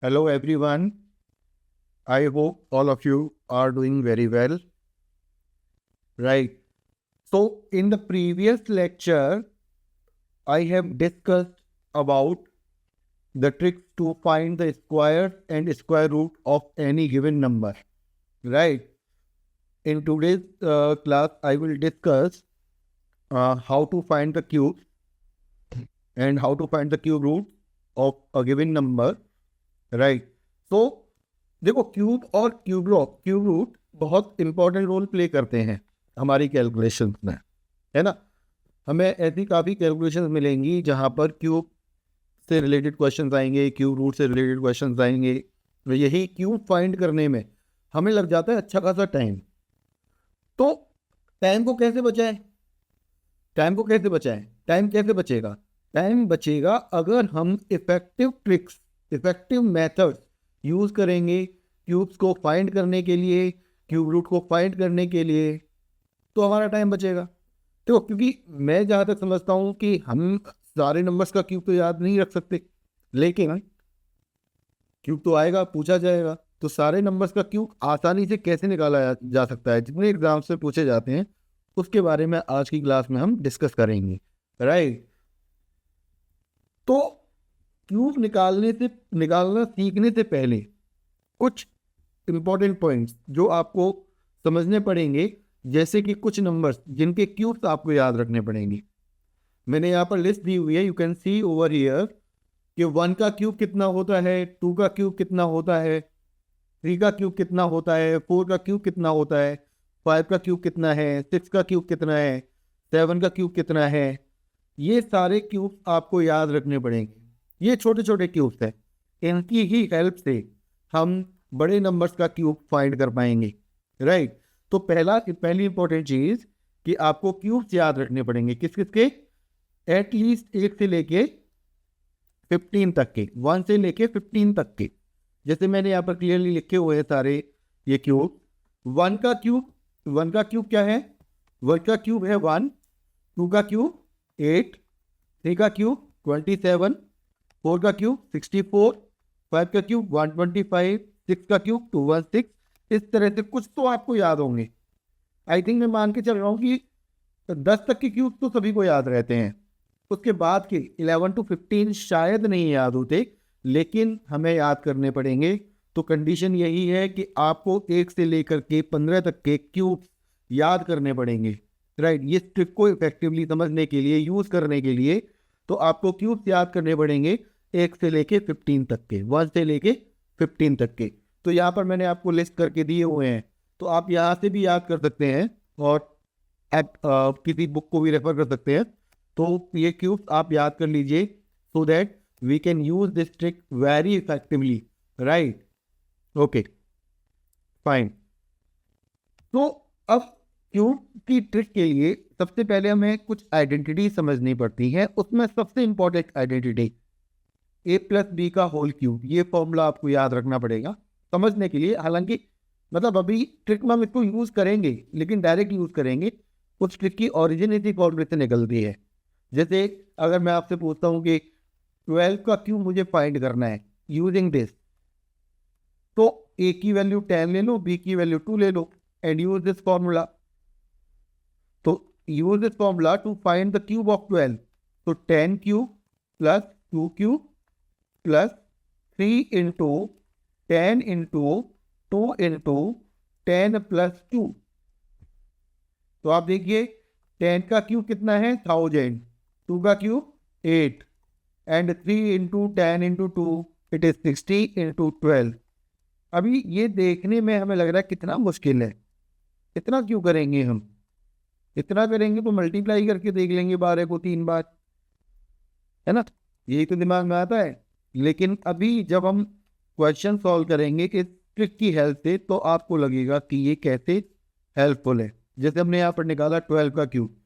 Hello everyone. I hope all of you are doing very well. Right. So in the previous lecture, I have discussed about the tricks to find the square and square root of any given number. Right. In today's class, I will discuss how to find the cube and how to find the cube root of a given number. Right. So देखो cube और cube root बहुत important role play करते हैं हमारी calculations में, है ना। हमें ऐसी काफ़ी कैलकुलेशंस मिलेंगी जहाँ पर क्यूब से रिलेटेड क्वेश्चंस आएंगे, क्यूब रूट से रिलेटेड क्वेश्चंस आएंगे। तो यही क्यूब फाइंड करने में हमें लग जाता है अच्छा खासा टाइम। तो टाइम को कैसे बचाएं? टाइम कैसे बचेगा? टाइम बचेगा अगर हम effective tricks, effective methods use करेंगे क्यूब्स को फाइंड करने के लिए, क्यूब रूट को फाइंड करने के लिए, तो हमारा टाइम बचेगा। तो क्योंकि मैं जहाँ तक समझता हूँ कि हम सारे नंबर्स का क्यूब तो याद नहीं रख सकते, लेकिन क्यूब तो आएगा, पूछा जाएगा, तो सारे नंबर्स का क्यूब आसानी से कैसे निकाला जा सकता है, जितने एग्जाम से पूछे जाते हैं उसके बारे में आज की क्लास में हम डिस्कस करेंगे। राइट। तो क्यूब निकालना सीखने से पहले कुछ इंपॉर्टेंट पॉइंट्स जो आपको समझने पड़ेंगे, जैसे कि कुछ नंबर्स जिनके क्यूब्स आपको याद रखने पड़ेंगे। मैंने यहाँ पर लिस्ट दी हुई है, you can see over here कि 1 का क्यूब कितना होता है, 2 का क्यूब कितना होता है, 3 का क्यूब कितना होता है, 4 का क्यूब कितना होता है, 5 का क्यूब कितना है, 6 का क्यूब कितना है, 7 का क्यूब कितना है। ये सारे क्यूब आपको याद रखने पड़ेंगे। ये छोटे छोटे क्यूब्स हैं, इनकी ही हेल्प से हम बड़े नंबर्स का क्यूब फाइंड कर पाएंगे। राइट। तो पहली इंपॉर्टेंट चीज कि आपको क्यूब्स याद रखने पड़ेंगे, किस किस के? एटलीस्ट 1 से लेके 15 तक के, 1 से लेके 15 तक के। जैसे मैंने यहाँ पर क्लियरली लिखे हुए हैं सारे ये क्यूब। 1 का क्यूब क्या है? 1 का क्यूब है 1, 2 का क्यूब 8, 3 का क्यूब 27, 4 का क्यूब 64, 5 का क्यूब 125, 6 का क्यूब 216। इस तरह से कुछ तो आपको याद होंगे। आई थिंक मैं मान के चल रहा हूँ कि 10 तक के क्यूब तो सभी को याद रहते हैं। उसके बाद के 11 to 15 शायद नहीं याद होते, लेकिन हमें याद करने पड़ेंगे। तो कंडीशन यही है कि आपको 1 से लेकर के 15 तक के क्यूब याद करने पड़ेंगे। राइट। ये ट्रिक को इफेक्टिवली समझने के लिए, यूज करने के लिए, तो आपको क्यूब्स याद करने पड़ेंगे 1 से लेके 15 तक के, 1 से लेके 15 तक के। तो यहाँ पर मैंने आपको लिस्ट करके दिए हुए हैं, तो आप यहाँ से भी याद कर सकते हैं और किसी बुक को भी रेफर कर सकते हैं। तो ये क्यूब्स आप याद कर लीजिए so that we can use this trick very effectively. Right. Okay, fine. तो अब क्यूब की ट्रिक के लिए सबसे पहले हमें कुछ आइडेंटिटी समझनी पड़ती है। उसमें सबसे इंपॉर्टेंट आइडेंटिटी a+b का होल क्यूब। ये फॉर्मूला आपको याद रखना पड़ेगा समझने के लिए। हालांकि मतलब अभी ट्रिक में हम इसको यूज करेंगे, लेकिन डायरेक्ट यूज करेंगे। उस ट्रिक की ओरिजिन इसी फॉर्मूले से निकलती है। जैसे अगर मैं आपसे पूछता हूँ कि 12 का क्यूब मुझे फाइंड करना है यूजिंग दिस, तो a की वैल्यू 10 ले लो, b की वैल्यू 2 ले लो एंड यूज दिस फॉर्मूला। तो use this formula to find the cube of 12। तो 10 cube plus 2 cube plus 3 into 10 into 2 into 10 plus 2। तो आप देखिए 10 का क्यूब कितना है 1000, 2 का cube 8 and 3 into 10 into 2 it is 60 into 12। अभी ये देखने में हमें लग रहा है कितना मुश्किल है। इतना क्यों करेंगे हम? इतना करेंगे तो मल्टीप्लाई करके देख लेंगे 12 को 3 बार, है ना। यही तो दिमाग में आता है। लेकिन अभी जब हम क्वेश्चन सॉल्व करेंगे इस ट्रिक की हेल्प से, तो आपको लगेगा कि ये कैसे हेल्पफुल है। जैसे हमने यहाँ पर निकाला 12 का क्यूब,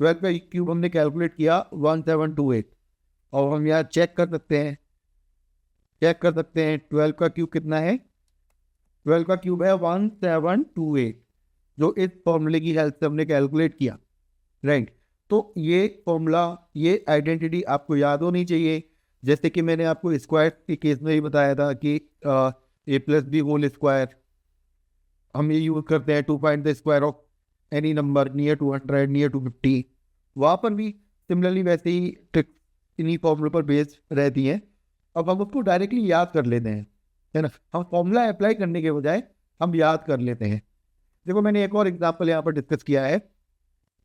12 का क्यूब हमने कैलकुलेट किया 1728, और हम यहाँ चेक कर सकते हैं 12 का क्यूब कितना है। 12 का क्यूब है 1728, जो इस फॉर्मूले की हेल्प से हमने कैलकुलेट किया। राइट। तो ये फॉर्मूला, ये आइडेंटिटी आपको याद होनी चाहिए। जैसे कि मैंने आपको स्क्वायर के केस में ही बताया था कि a plus b whole square हम ये यूज करते हैं to find the square of any number near to 100 near to 50। वहाँ पर भी सिमिलरली वैसे ही ट्रिक इन्हीं फॉर्मूले पर बेस्ड रहती हैं। अब हम उसको डायरेक्टली याद कर लेते हैं, है ना। हम फॉर्मूला अप्लाई करने के बजाय हम याद कर लेते हैं। देखो मैंने एक और एग्जाम्पल यहाँ पर डिस्कस किया है,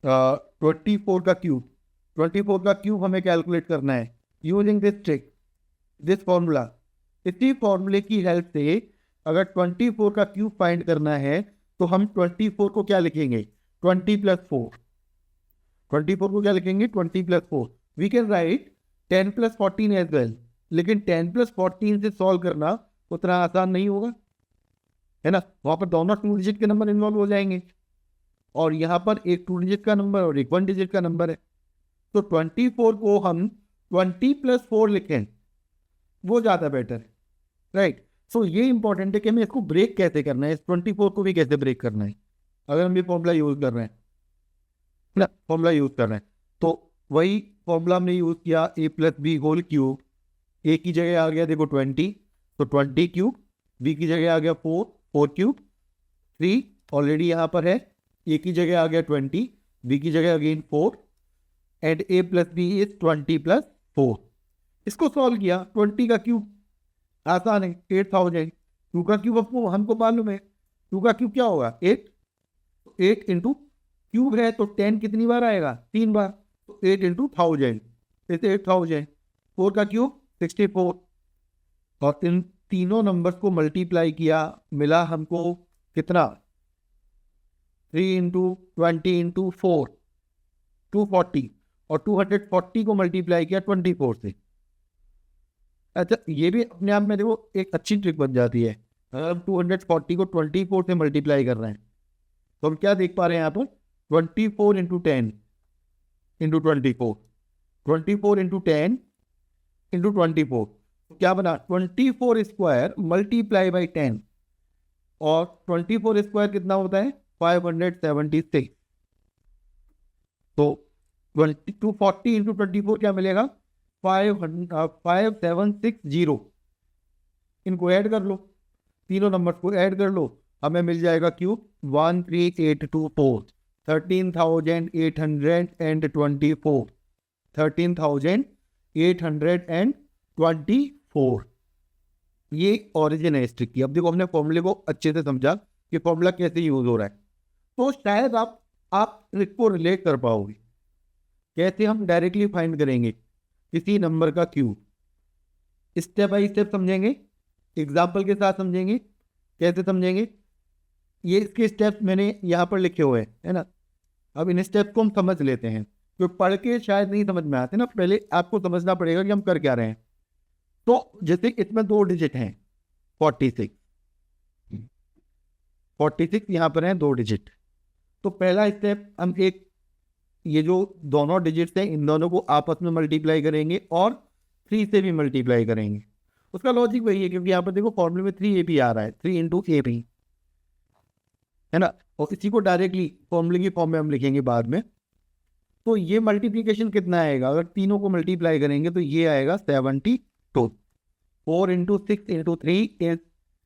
24 का क्यूब। 24 का क्यूब हमें कैलकुलेट करना है using this trick, this formula. इसी फॉर्मूले की हेल्प से अगर 24 का क्यूब फाइंड करना है तो हम 24 को क्या लिखेंगे, 20 प्लस 4। 24 को क्या लिखेंगे, 20 plus 4। We can write 10 plus 14 as well, लेकिन 10 प्लस 14 से सॉल्व करना उतना आसान नहीं होगा, है ना। वहां पर दोनों 2 डिजिट के नंबर इन्वॉल्व हो जाएंगे और यहाँ पर एक 2 डिजिट का नंबर और एक 1 डिजिट का नंबर है। तो 24 को हम 20 प्लस 4 लिखें, वो ज़्यादा बेटर है, राइट। सो ये इंपॉर्टेंट है कि हमें इसको ब्रेक कैसे करना है, इस 24 को भी कैसे ब्रेक करना है अगर हम ये फॉर्मूला यूज कर रहे हैं ना, फॉर्मूला यूज कर रहे हैं। तो वही फॉर्मूला हमने यूज किया, ए प्लस बी होल क्यूब। ए की जगह आ गया देखो 20, तो 20 क्यूब। बी की जगह आ गया 4, 4 क्यूब। 3 ऑलरेडी यहाँ पर है, ए की जगह आ गया 20, बी की जगह again 4 and a plus b is 20 plus 4। इसको सॉल्व किया, 20 का क्यूब आसान है 8000। 2 का क्यूब हमको मालूम है, 2 का क्यूब क्या होगा 8। 8 इंटू क्यूब है तो 10 कितनी बार आएगा, 3 बार, तो 8 इंटू 1000, जैसे 8000। 4 का क्यूब 64 और इन तीनों नंबर्स को मल्टीप्लाई किया, मिला हमको कितना 3 इंटू 20 इंटू 4 240 और 240 को मल्टीप्लाई किया 24 से। अच्छा ये भी अपने आप में देखो एक अच्छी ट्रिक बन जाती है। अगर हम 240 को 24 से मल्टीप्लाई कर रहे हैं तो हम क्या देख पा रहे हैं यहाँ पर 24 इंटू 10 इंटू 24, 24 इंटू 10 इंटू 24, तो क्या बना 24 स्क्वायर मल्टीप्लाई बाई 10 और 24 स्क्वायर कितना होता है 576। तो 240 इंटू 24 क्या मिलेगा 5760। इनको ऐड कर लो, तीनों नंबर को ऐड कर लो, हमें मिल जाएगा क्यूब 13824, 13,824, 13,824। ये ओरिजिन है इस ट्रिक की। अब देखो हमने फॉर्मूले को अच्छे से समझा कि फॉर्मूला कैसे यूज हो रहा है, तो शायद आप ट्रिक को रिलेट कर पाओगे। कैसे हम डायरेक्टली फाइंड करेंगे किसी नंबर का क्यूब, स्टेप बाई स्टेप समझेंगे, एग्जाम्पल के साथ समझेंगे। कैसे समझेंगे, ये इसके स्टेप्स मैंने यहाँ पर लिखे हुए हैं, है ना। अब इन स्टेप्स को हम समझ लेते हैं, तो पढ़ के शायद नहीं समझ में आते ना, पहले आपको समझना पड़ेगा कि हम कर क्या रहे हैं। तो जैसे इसमें 2 डिजिट हैं 46, 46 यहाँ पर हैं 2 डिजिट। तो पहला स्टेप हम एक ये जो दोनों डिजिट्स हैं इन दोनों को आपस में मल्टीप्लाई करेंगे और 3 से भी मल्टीप्लाई करेंगे। उसका लॉजिक वही है क्योंकि यहाँ पर देखो फॉर्मूले में 3 AP आ रहा है, 3 इंटू AP, है ना। और इसी को डायरेक्टली फॉर्मूले की फॉर्म में हम लिखेंगे बाद में। तो ये मल्टीप्लीकेशन कितना आएगा, अगर तीनों को मल्टीप्लाई करेंगे तो ये आएगा 72। 4 इंटू 6 इंटू 3 इज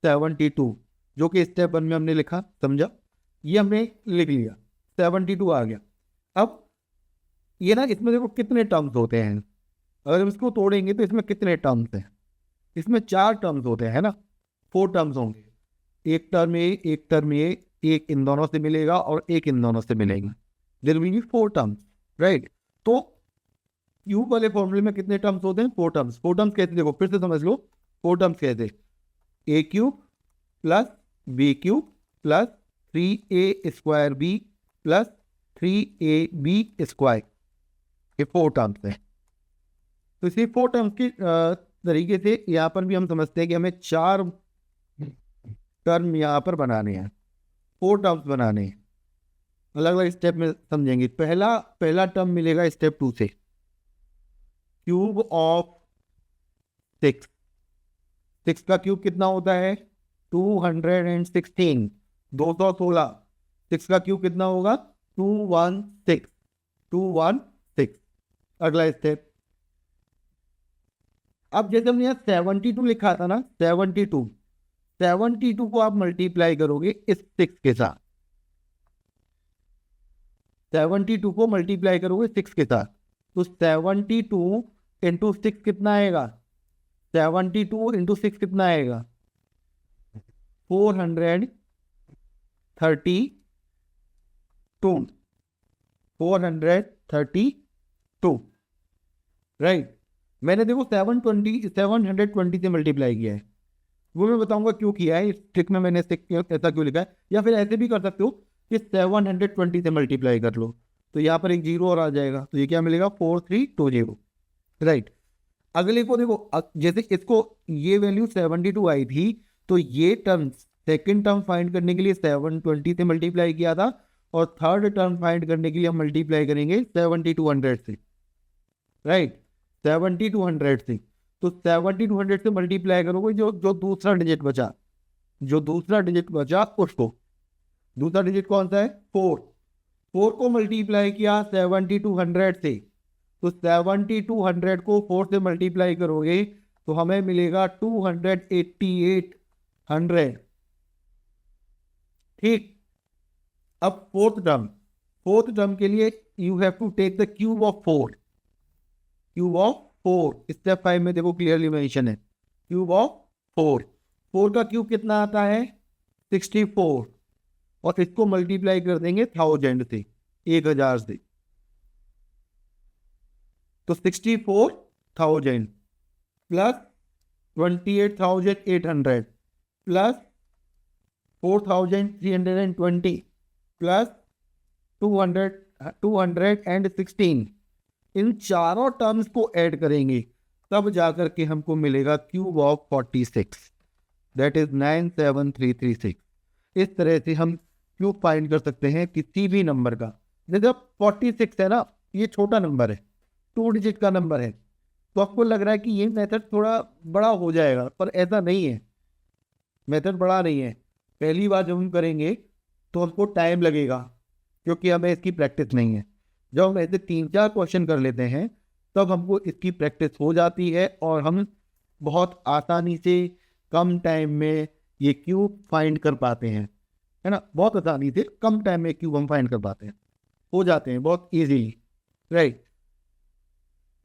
72, जो कि स्टेप 1 में हमने लिखा, समझा। ये हमने लिख लिया, 72 आ गया। अब ये ना इसमें देखो कितने टर्म्स होते हैं, अगर हम इसको तोड़ेंगे तो इसमें कितने टर्म्स हैं, इसमें 4 टर्म्स होते हैं, है ना। 4 टर्म्स होंगे, एक टर्म ए, एक टर्म ए, एक इन दोनों से मिलेगा और एक इन दोनों से मिलेगा। There will be 4 terms, right. तो क्यूब वाले फॉर्मूले में कितने टर्म्स होते हैं, 4 टर्म्स। 4 टर्म्स कैसे, देखो फिर से समझ लो 4 टर्म्स कैसे, A cube plus B cube plus 3A square B plus 3AB square, ये 4 टर्म्स हैं। तो इसी 4 टर्म्स की तरीके से यहाँ पर भी हम समझते हैं कि हमें 4 टर्म यहाँ पर बनाने हैं, 4 टर्म्स बनाने हैं। अलग अलग स्टेप में समझेंगे। पहला टर्म मिलेगा स्टेप 2 से, क्यूब ऑफ 6। 6 का क्यूब कितना होता है 216, 216। 6 का क्यूब कितना होगा 216। अगला स्टेप, अब जैसे हमने यहाँ 72 लिखा था ना, 72 को आप मल्टीप्लाई करोगे इस 6 के साथ, 72 को मल्टीप्लाई करोगे 6 के साथ, तो 72 इंटू 6 कितना आएगा, 72 इंटू 6 कितना आएगा, 432, 432, राइट। मैंने देखो 720 से मल्टीप्लाई किया है, वो मैं बताऊंगा क्यों किया है, इस ट्रिक में मैंने ऐसा क्यों लिखा है। या फिर ऐसे भी कर सकते हो कि 720 से मल्टीप्लाई कर लो, तो यहाँ पर एक जीरो और आ जाएगा, तो ये क्या मिलेगा, 4320, राइट। अगले को देखो, जैसे इसको ये वैल्यू 72 आई थी, तो ये टर्म सेकंड टर्म फाइंड करने के लिए 720 से मल्टीप्लाई किया था, और थर्ड टर्म फाइंड करने के लिए हम मल्टीप्लाई करेंगे 7200 से, राइट, 7200 से। तो 7200 से मल्टीप्लाई करोगे, जो दूसरा डिजिट बचा, उसको, दूसरा डिजिट कौन सा है, 4 को मल्टीप्लाई किया 7200 से, तो 7200 को 4 से मल्टीप्लाई करोगे तो हमें मिलेगा 28800, ठीक। अब फोर्थ टर्म के लिए you have to take the cube of 4, step 5 में देखो क्लियरली मेंशन है, क्यूब ऑफ 4 का क्यूब कितना आता है, 64, और इसको मल्टीप्लाई कर देंगे 1000 से, 1000 से, तो 64,000 प्लस 28,800 प्लस 4,320 प्लस 216, इन चारों टर्म्स को ऐड करेंगे, तब जाकर के हमको मिलेगा क्यूब ऑफ 46, दैट इज 97336। इस तरह से हम क्यूब फाइंड कर सकते हैं किसी भी नंबर का। जैसे 46 है ना, ये छोटा नंबर है, 2 डिजिट का नंबर है, तो आपको लग रहा है कि ये मेथड थोड़ा बड़ा हो जाएगा, पर ऐसा नहीं है, मेथड बड़ा नहीं है। पहली बार जब हम करेंगे तो हमको टाइम लगेगा, क्योंकि हमें इसकी प्रैक्टिस नहीं है। जब हम ऐसे 3-4 क्वेश्चन कर लेते हैं तब हमको इसकी प्रैक्टिस हो जाती है, और हम बहुत आसानी से कम टाइम में ये क्यूब फाइंड कर पाते हैं, है ना, बहुत आसानी से कम टाइम में क्यूब हम फाइंड कर पाते हैं, हो जाते हैं बहुत इजीली, राइट।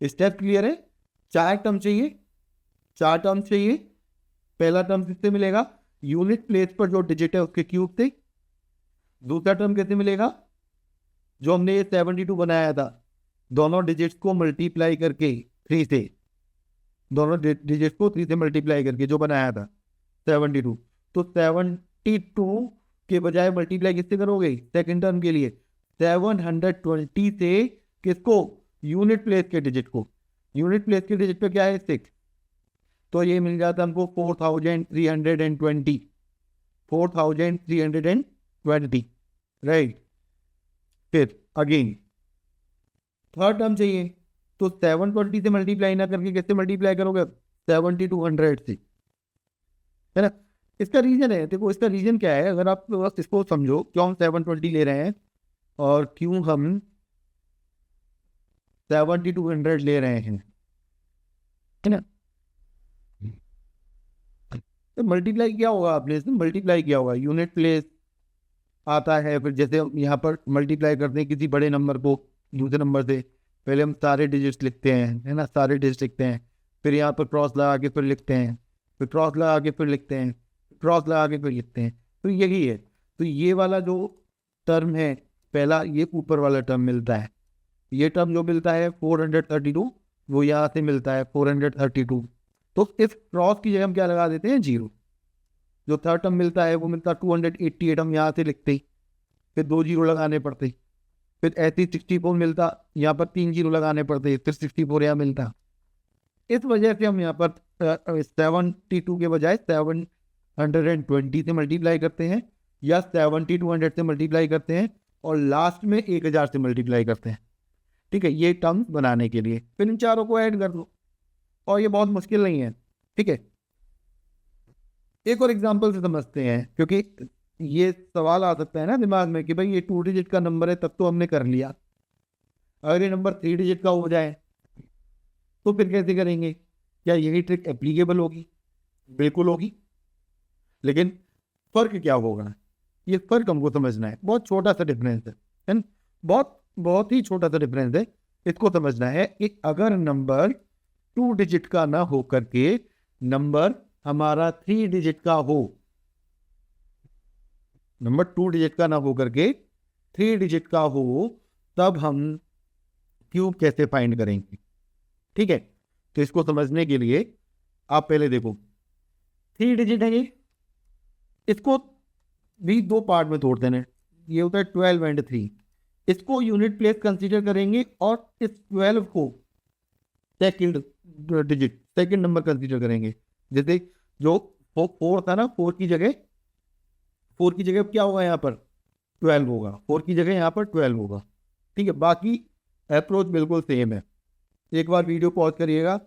स्टेप क्लियर है। 4 टर्म चाहिए, पहला टर्म किससे मिलेगा, यूनिट प्लेस पर जो डिजिट है उसके क्यूब से। दूसरा टर्म कैसे मिलेगा, जो हमने ये 72 बनाया था, दोनों डिजिट्स को मल्टीप्लाई करके 3 से, दोनों डिजिट्स को 3 से मल्टीप्लाई करके जो बनाया था 72, तो 72 के बजाय मल्टीप्लाई किससे करोगे, सेकंड टर्म के लिए 720 से, किसको, यूनिट प्लेस के डिजिट को, यूनिट प्लेस के डिजिट पे क्या है 6, तो ये मिल जाता हमको 4320, राइट। फिर अगेन थर्ड टर्म चाहिए, तो 720 से मल्टीप्लाई ना करके कैसे मल्टीप्लाई करोगे, 7200 से, है ना। इसका रीजन है, देखो इसका रीजन क्या है, अगर आप बस इसको समझो, क्यों हम 720 ले रहे हैं और क्यों हम 7200 ले रहे हैं, है ना। तो मल्टीप्लाई किया होगा आपने, इसमें मल्टीप्लाई किया होगा, यूनिट प्लेस आता है, फिर जैसे हम यहाँ पर मल्टीप्लाई करते हैं किसी बड़े नंबर को दूसरे नंबर से, पहले हम सारे डिजिट्स लिखते हैं, है ना, सारे डिजिट्स लिखते हैं, फिर यहाँ पर क्रॉस लगा के फिर लिखते हैं, फिर क्रॉस लगा के फिर लिखते हैं, क्रॉस लगा के फिर लिखते हैं, तो यही है। तो ये वाला जो टर्म है पहला, ये ऊपर वाला टर्म मिलता है, ये टर्म जो मिलता है 432, वो यहाँ से मिलता है 432, तो इस क्रॉस की जगह हम क्या लगा देते हैं, 0। जो थर्ड टर्म मिलता है वो मिलता है 288, हम यहाँ से लिखते ही, फिर 2 जीरो लगाने पड़ते, फिर ऐसे 64 मिलता, यहाँ पर 3 जीरो लगाने पड़ते, फिर 64 यहाँ मिलता। इस वजह से हम यहाँ पर 72 के बजाय 720 से मल्टीप्लाई करते हैं, या 7200 से मल्टीप्लाई करते हैं, और लास्ट में 1000 से मल्टीप्लाई करते हैं, ठीक है, ये टर्म बनाने के लिए। फिर इन चारों को ऐड कर दो, और ये बहुत मुश्किल नहीं है, ठीक है। एक और एग्जांपल से समझते हैं, क्योंकि ये सवाल आ सकता है ना दिमाग में कि भाई ये 2 डिजिट का नंबर है, तब तो हमने कर लिया, अगर ये नंबर 3 डिजिट का हो जाए तो फिर कैसे करेंगे। क्या यही ट्रिक एप्लीकेबल होगी? बिल्कुल होगी। लेकिन फर्क क्या होगा, ये फर्क हमको समझना है। बहुत छोटा सा डिफरेंस है ना? बहुत बहुत ही छोटा सा डिफरेंस है। इसको समझना है कि अगर नंबर 2 डिजिट का ना हो करके नंबर हमारा 3 डिजिट का हो, नंबर 2 डिजिट का ना हो करके 3 डिजिट का हो, तब हम क्यूब कैसे फाइंड करेंगे? ठीक है, तो इसको समझने के लिए आप पहले देखो 3 डिजिट है ये, इसको भी दो पार्ट में तोड़ देना। ये होता है 12 एंड 3। इसको यूनिट प्लेस कंसीडर करेंगे और इस 12 को second digit, second number consider करेंगे। जैसे जो 4 था ना, 4 की जगह क्या होगा यहाँ पर 12 होगा, 4 की जगह यहाँ पर 12 होगा। ठीक है, बाकी अप्रोच बिल्कुल सेम है। एक बार वीडियो पॉज करिएगा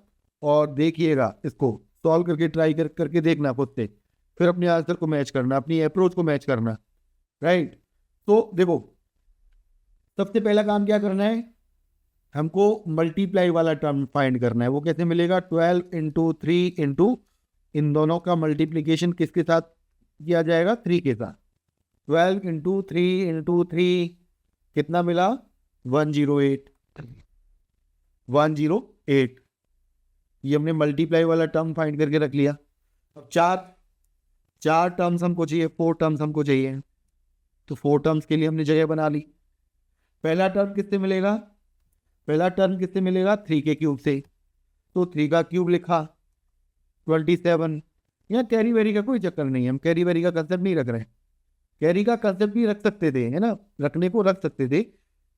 और देखिएगा, इसको सॉल्व करके ट्राई करके देखना खुद से, फिर अपने आंसर को मैच करना, अपनी अप्रोच को मैच करना। राइट, तो देखो सबसे पहला काम क्या करना है, हमको मल्टीप्लाई वाला टर्म फाइंड करना है। वो कैसे मिलेगा? 12 इंटू 3 इंटू, इन दोनों का मल्टीप्लीकेशन किसके साथ किया जाएगा? 3 के साथ। 12 इंटू 3 इंटू 3 कितना मिला? 108। 108, ये हमने मल्टीप्लाई वाला टर्म फाइंड करके रख लिया। अब चार टर्म्स हमको चाहिए, 4 टर्म्स हमको चाहिए, तो 4 टर्म्स के लिए हमने जगह बना ली। पहला टर्म किससे मिलेगा? पहला टर्म किससे मिलेगा? 3 के क्यूब से, तो 3 का क्यूब लिखा 27। यहाँ कैरी वेरी का कोई चक्कर नहीं है, हम कैरी वेरी का कंसेप्ट नहीं रख रहे हैं। कैरी का कंसेप्ट भी रख सकते थे, है ना, रखने को रख सकते थे,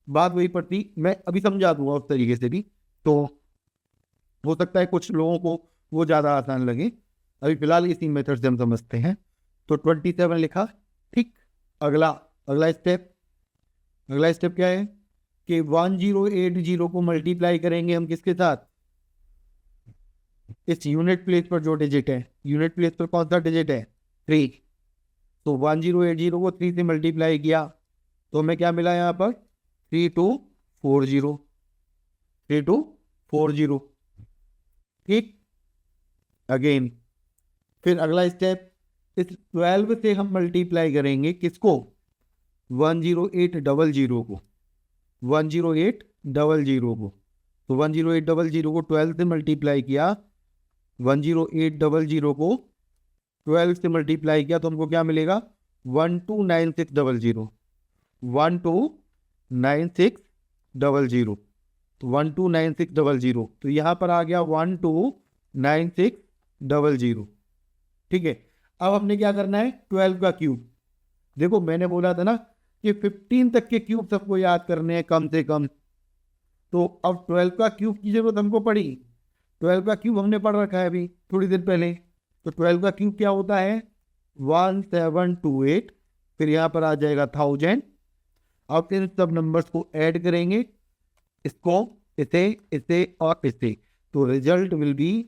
बात वही पड़ती। मैं अभी समझा दूंगा उस तरीके से भी, तो हो सकता है कुछ लोगों को वो ज़्यादा आसान लगे। अभी फिलहाल इसी मेथड से हम समझते हैं। तो 27 लिखा। ठीक, अगला स्टेप क्या है कि 1080 को मल्टीप्लाई करेंगे हम किसके साथ? इस यूनिट प्लेस पर जो डिजिट है, यूनिट प्लेस पर कौन सा डिजिट है? 3। तो 1080 को 3 से मल्टीप्लाई किया तो हमें क्या मिला यहाँ पर? 3240। 3240। ठीक, अगेन फिर अगला स्टेप, इस 12 से हम मल्टीप्लाई करेंगे किसको? 10800 को। 10800 को, तो 10800 को 12 से मल्टीप्लाई किया, 10800 को 12 से मल्टीप्लाई किया तो हमको क्या मिलेगा? 129600। 129600, तो 129600, तो यहाँ पर आ गया 129600। ठीक है, अब हमने क्या करना है? 12 का क्यूब। देखो मैंने बोला था ना कि 15 तक के क्यूब सबको याद करने हैं कम से कम, तो अब 12 का क्यूब की जरूरत हमको पड़ी। 12 का क्यूब हमने पढ़ रखा है अभी थोड़ी देर पहले। तो 12 का क्यूब क्या होता है? 1728, फिर यहाँ पर आ जाएगा 1000। अब इन सब नंबर्स को ऐड करेंगे, इसको, इसे और इसे, तो रिजल्ट विल बी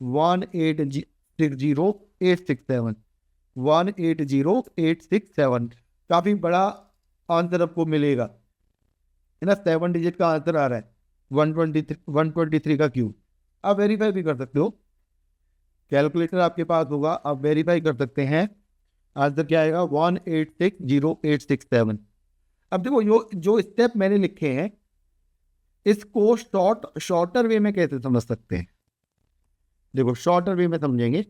1860867। 1860867, काफी बड़ा आंसर आपको मिलेगा, है ना। 7 डिजिट का आंसर आ रहा है, 123 का क्यूब। आप वेरीफाई भी कर सकते हो, कैलकुलेटर आपके पास होगा, आप वेरीफाई कर सकते हैं। आंसर क्या आएगा? 1860867। अब देखो जो स्टेप मैंने लिखे हैं, इसको शॉर्टर वे में कैसे समझ सकते हैं? देखो शॉर्टर वे में समझेंगे।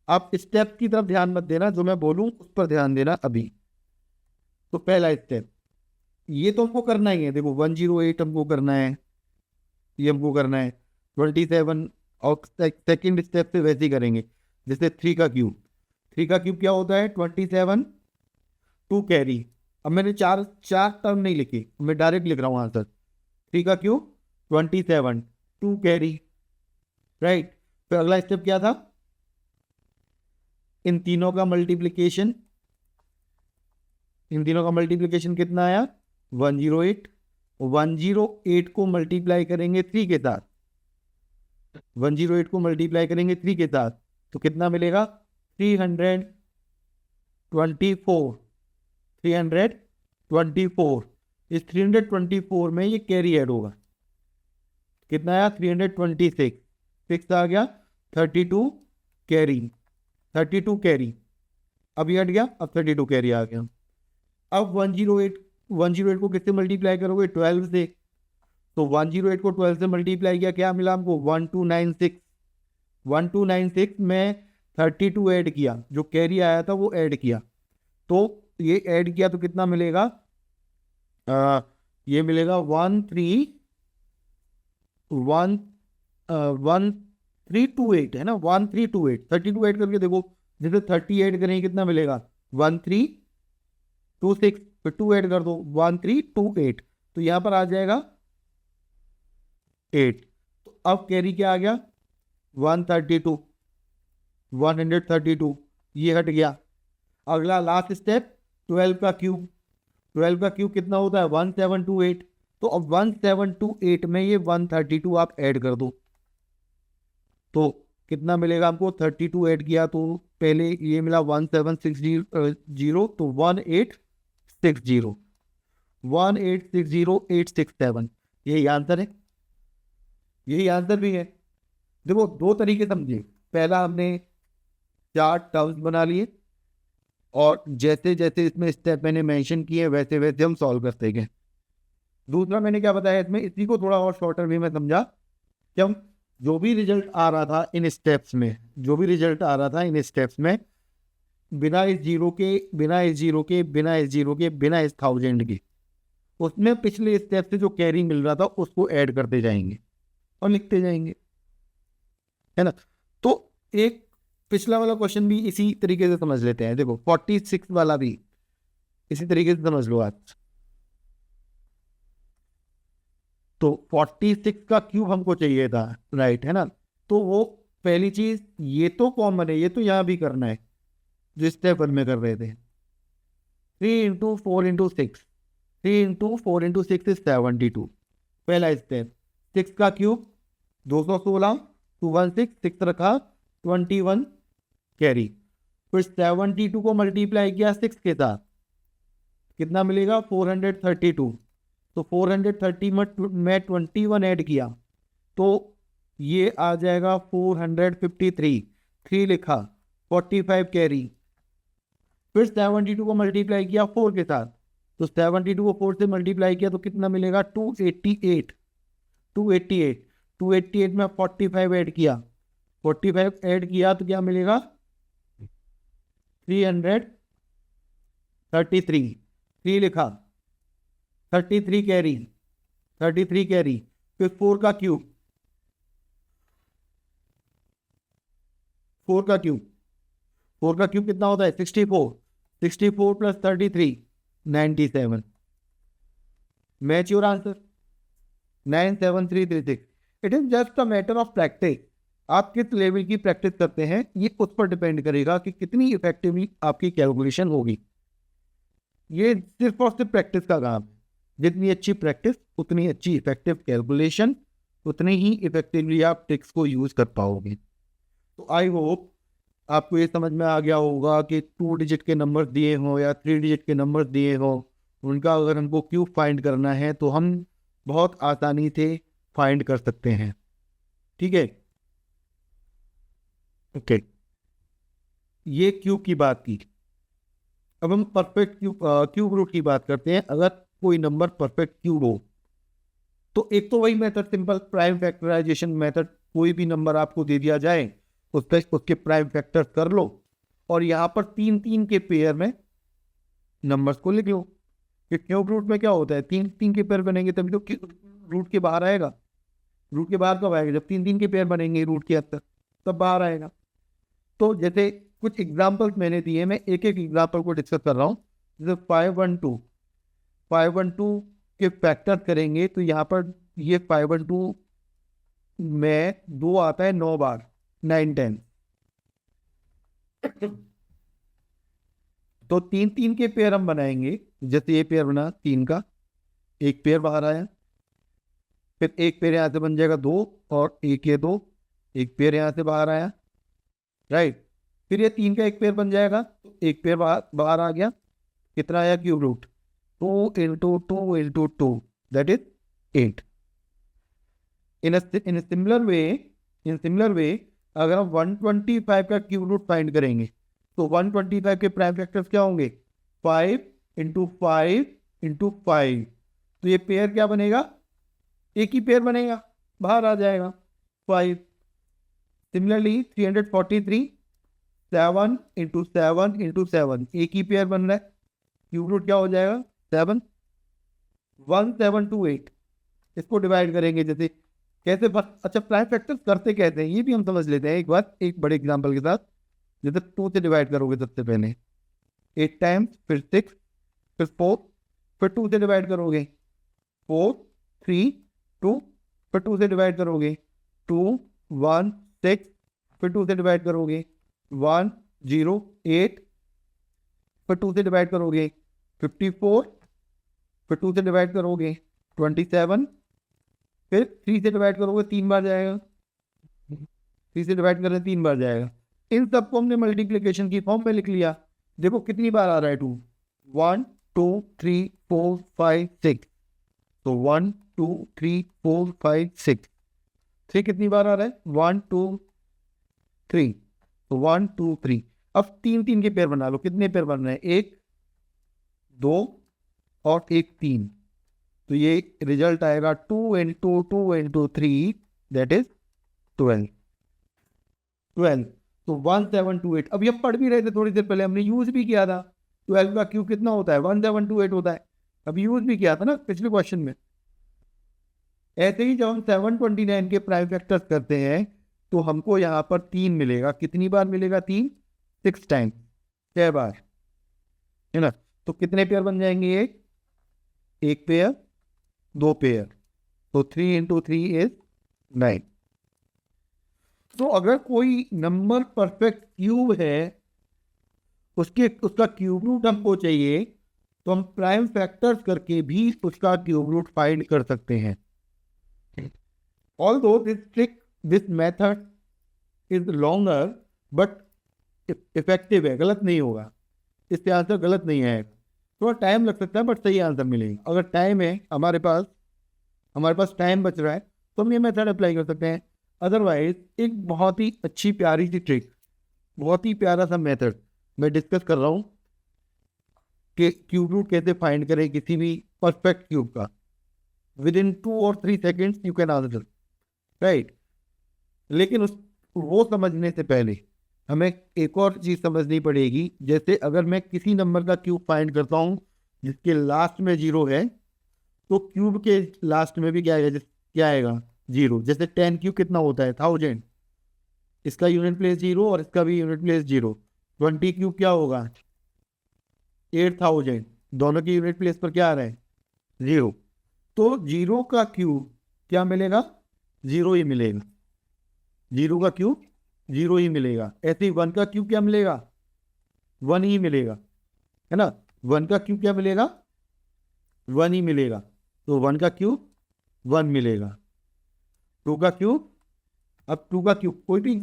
आप स्टेप की तरफ ध्यान मत देना, जो मैं बोलूं उस पर ध्यान देना अभी। तो पहला स्टेप ये तो हमको करना ही है। देखो 108 हमको करना है, ये हमको करना है 27, और सेकंड स्टेप से वैसे ही करेंगे जैसे 3 का क्यूब। 3 का क्यूब क्या होता है? 27, 2 कैरी। अब मैंने चार टर्म नहीं लिखी, मैं डायरेक्ट लिख रहा हूँ आंसर। 3 का क्यूब 27, 2 कैरी। राइट, फिर अगला स्टेप क्या था? इन तीनों का मल्टीप्लिकेशन, कितना आया? 108। 108 को मल्टीप्लाई करेंगे 3 के साथ, 108 को मल्टीप्लाई करेंगे 3 के साथ, तो कितना मिलेगा? 324। 324, इस 324 में ये कैरी ऐड होगा, कितना आया? 326। 6 आ गया, 32 कैरी, 32 कैरी, अब ये हट गया, अब 32 कैरी आ गया। अब 108 को किससे मल्टीप्लाई करोगे? 12 से। तो 108 को 12 से मल्टीप्लाई किया, क्या मिला हमको? 1296। 1296 में 32 ऐड किया, जो कैरी आया था वो ऐड किया, तो ये ऐड किया तो कितना मिलेगा? ये मिलेगा 1328 है ना, 1328। 32 ऐड करके देखो, जैसे 30 ऐड करेंगे कितना मिलेगा? 1326, फिर 2 ऐड कर दो, 1328, तो यहां पर आ जाएगा 8। तो अब कैरी क्या आ गया? 132, 132, ये हट गया। अगला लास्ट स्टेप, 12 का क्यूब। 12 का क्यूब कितना होता है? 1728। तो अब 1728 में ये 132 आप ऐड कर दो, तो कितना मिलेगा हमको? 32 ऐड किया तो पहले ये मिला 1760, तो 1860, 1860867, यही आंसर है। यही आंसर भी है। देखो दो तरीके समझिए, पहला हमने 4 टर्म्स बना लिए और जैसे जैसे इसमें स्टेप मैंने मेंशन किए वैसे वैसे हम सॉल्व करते गए। दूसरा मैंने क्या बताया इसमें, इसी को थोड़ा और शॉर्टर वे में समझा कि हम जो भी रिजल्ट आ रहा था इन स्टेप्स में, जो भी रिजल्ट आ रहा था इन स्टेप्स में, बिना इस जीरो के, बिना इस जीरो के, बिना इस जीरो के, बिना इस 1000 के, उसमें पिछले स्टेप से जो कैरी मिल रहा था उसको ऐड करते जाएंगे और लिखते जाएंगे, है ना। तो एक पिछला वाला क्वेश्चन भी इसी तरीके से समझ लेते हैं। देखो 46 वाला भी इसी तरीके से समझ लो आज। तो 46 का क्यूब हमको चाहिए था, राइट, है ना। तो वो पहली चीज, ये तो कॉमन है, ये तो यहां भी करना है जो स्टेप 1 में कर रहे थे। 3 into 4 into 6, 3 into 4 into 6 is 72, पहला स्टेप। 6 का क्यूब 216, 216, 6 रखा, 21 कैरी। फिर 72 को मल्टीप्लाई किया 6 के साथ, कितना मिलेगा? 432। तो 430 में 21 ऐड किया तो ये आ जाएगा 453, 3 लिखा, 45 कैरी। फिर 72 को मल्टीप्लाई किया 4 के साथ, तो 72 को 4 से मल्टीप्लाई किया तो कितना मिलेगा? 288, 288, 288 में 45 ऐड किया, 45 ऐड किया तो क्या मिलेगा? 333, 3 लिखा, 33 कैरी, 33 कैरी। फिर 4 का क्यूब, 4 का क्यूब, 4 का क्यूब कितना होता है? 64, 64 plus 33, 97। Match your answer, 97336। It is just a matter of practice. आप किस लेवल की प्रैक्टिस करते हैं ये उस पर डिपेंड करेगा कि कितनी इफेक्टिवली आपकी कैलकुलेशन होगी। ये सिर्फ और सिर्फ प्रैक्टिस का काम है। जितनी अच्छी प्रैक्टिस उतनी अच्छी इफेक्टिव कैलकुलेशन, उतनी ही इफेक्टिवली आप ट्रिक्स को यूज कर पाओगे। तो आई होप आपको ये समझ में आ गया होगा कि 2 डिजिट के नंबर दिए हों या 3 डिजिट के नंबर दिए हों, उनका अगर हमको क्यूब फाइंड करना है तो हम बहुत आसानी से फाइंड कर सकते हैं। ठीक है, ओके, ये क्यूब की बात की। अब हम परफेक्ट क्यूब रूट की बात करते हैं। अगर कोई नंबर परफेक्ट क्यूब हो तो एक तो वही method, simple prime factorisation method, कोई भी नंबर आपको दे दिया जाए उसके प्राइम फैक्टर कर लो और यहाँ पर 3-3 के पेयर में नंबर्स को लिख लो। कि क्यूब रूट में क्या होता है, 3-3 के पेयर बनेंगे तभी तो रूट के बाहर आएगा। रूट के बाहर कब आएगा? जब 3-3 के पेयर बनेंगे रूट के अंदर, तब बाहर आएगा। तो जैसे कुछ एग्जाम्पल्स मैंने दिए, मैं एक एक एग्जाम्पल को डिस्कस कर रहा हूँ। जैसे 512 के फैक्टर करेंगे तो यहाँ पर ये 512 में 2 आता है 9 बार, 9-10। तो 3-3 के पेयर हम बनाएंगे। जैसे ये पेयर बना 3 का, एक पेयर बाहर आया, फिर एक पेयर यहाँ से बन जाएगा 2 और एक ये 2, एक पेयर यहाँ से बाहर आया, राइट। फिर ये 3 का एक पेयर बन जाएगा, तो एक पेयर बाहर आ गया, कितना आया? Cube root 2 into 2 into 2, that is 8। In a similar way, अगर हम 125 का क्यूब रूट फाइंड करेंगे तो 125 के प्राइम फैक्टर्स क्या होंगे? 5 इंटू 5 इंटू 5। तो ये पेयर क्या बनेगा? एक ही पेयर बनेगा, बाहर आ जाएगा 5। सिमिलरली 343 7 इंटू 7 इंटू 7, एक ही पेयर बन रहा है, क्यूब रूट क्या हो जाएगा? 7। 1728 इसको डिवाइड करेंगे जैसे कैसे अच्छा प्राइम फैक्टर्स करते कहते हैं ये भी हम समझ लेते हैं एक बार, एक बड़े एग्जांपल के साथ। जैसे 2 से डिवाइड करोगे सबसे पहले 8 टाइम्स, फिर 6, फिर 4, फिर 2 से डिवाइड करोगे 4 3 2, फिर 2 से डिवाइड करोगे 2 1 6, फिर 2 से डिवाइड करोगे 1 0 8, फिर 2 से डिवाइड करोगे 54, फिर 2 से डिवाइड करोगे 27, फिर 3 से डिवाइड करोगे 3 बार जाएगा, 3 से डिवाइड करें 3 बार जाएगा। इन सबको हमने मल्टीप्लिकेशन की फॉर्म में लिख लिया। देखो कितनी बार आ रहा है 2, 1 2 3 4 5 6, तो 1 2 3 4 5 6, 3 कितनी बार आ रहा है? 1 2 3, तो 1 2 3। अब 3 3 के पेयर बना लो, कितने पेयर बन रहे हैं? 1 2 और 1 3, तो ये रिजल्ट आएगा 2 इंटू 2 इंटू 3 दैट इज 12। तो 1728। अब ये पढ़ भी रहे थे थोड़ी देर पहले, हमने यूज भी किया था। 12 का क्यूब कितना होता है? 1728 होता है। अब यूज भी किया था ना पिछले क्वेश्चन में। ऐसे ही जब हम 729 के प्राइम फैक्टर्स करते हैं तो हमको यहाँ पर 3 मिलेगा। कितनी बार मिलेगा? 3 6 टाइम, 6 बार, है ना। तो कितने पेयर बन जाएंगे? एक पेयर, 2 पेयर, तो 3 इंटू 3 इज 9। तो अगर कोई नंबर परफेक्ट क्यूब है उसका क्यूब रूट हमको चाहिए तो हम प्राइम फैक्टर्स करके भी उसका क्यूब रूट फाइंड कर सकते हैं। Although this method is longer but effective है, गलत नहीं होगा, इससे आंसर गलत नहीं है। थोड़ा टाइम लग सकता है बट सही आंसर मिलेगा। अगर टाइम है हमारे पास टाइम बच रहा है तो हम ये मेथड अप्लाई कर सकते हैं। अदरवाइज एक बहुत ही अच्छी प्यारी सी ट्रिक, बहुत ही प्यारा सा मेथड मैं डिस्कस कर रहा हूँ कि क्यूब रूट कैसे फाइंड करें किसी भी परफेक्ट क्यूब का। विद इन 2 और 3 seconds you can answer, right. लेकिन वो समझने से पहले हमें एक और चीज़ समझनी पड़ेगी। जैसे अगर मैं किसी नंबर का क्यूब फाइंड करता हूँ जिसके लास्ट में 0 है तो क्यूब के लास्ट में भी क्या आएगा? 0। जैसे 10 क्यूब कितना होता है? 1000। इसका यूनिट प्लेस 0 और इसका भी यूनिट प्लेस 0। 20 क्यूब क्या होगा? 8000। दोनों की यूनिट प्लेस पर क्या आ रहा है? 0। तो 0 का क्यूब क्या मिलेगा? 0 ही मिलेगा। 0 का क्यूब 0 ही मिलेगा। ऐसे ही 1 का क्यूब क्या मिलेगा? 1 ही मिलेगा, है ना। 1 का क्यूब क्या मिलेगा? 1 ही मिलेगा। तो 1 का क्यूब 1 मिलेगा। 2 का क्यूब, अब 2 का क्यूब कोई भी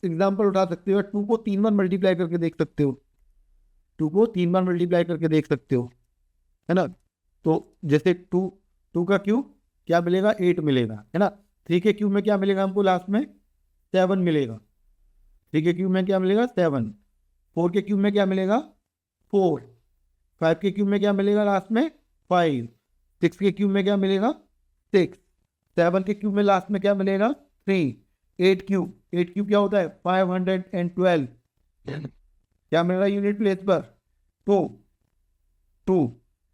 एग्जाम्पल उठा सकते हो। 2 को 3 बार मल्टीप्लाई करके देख सकते हो, 2 को 3 बार मल्टीप्लाई करके देख सकते हो, है ना। तो जैसे 2 का क्यूब क्या मिलेगा? 8 मिलेगा, है ना। 3 के क्यूब में क्या मिलेगा हमको? लास्ट में 7 मिलेगा। 3 के क्यूब में क्या मिलेगा? 7। 4 के क्यूब में क्या मिलेगा? 4। 5 के क्यूब में क्या मिलेगा? लास्ट में 5। 6 के क्यूब में क्या मिलेगा? 6। 7 के क्यूब में लास्ट में क्या मिलेगा? 3। 8 क्यूब क्या होता है? 512। क्या मिल रहा है यूनिट प्लेस पर? 2।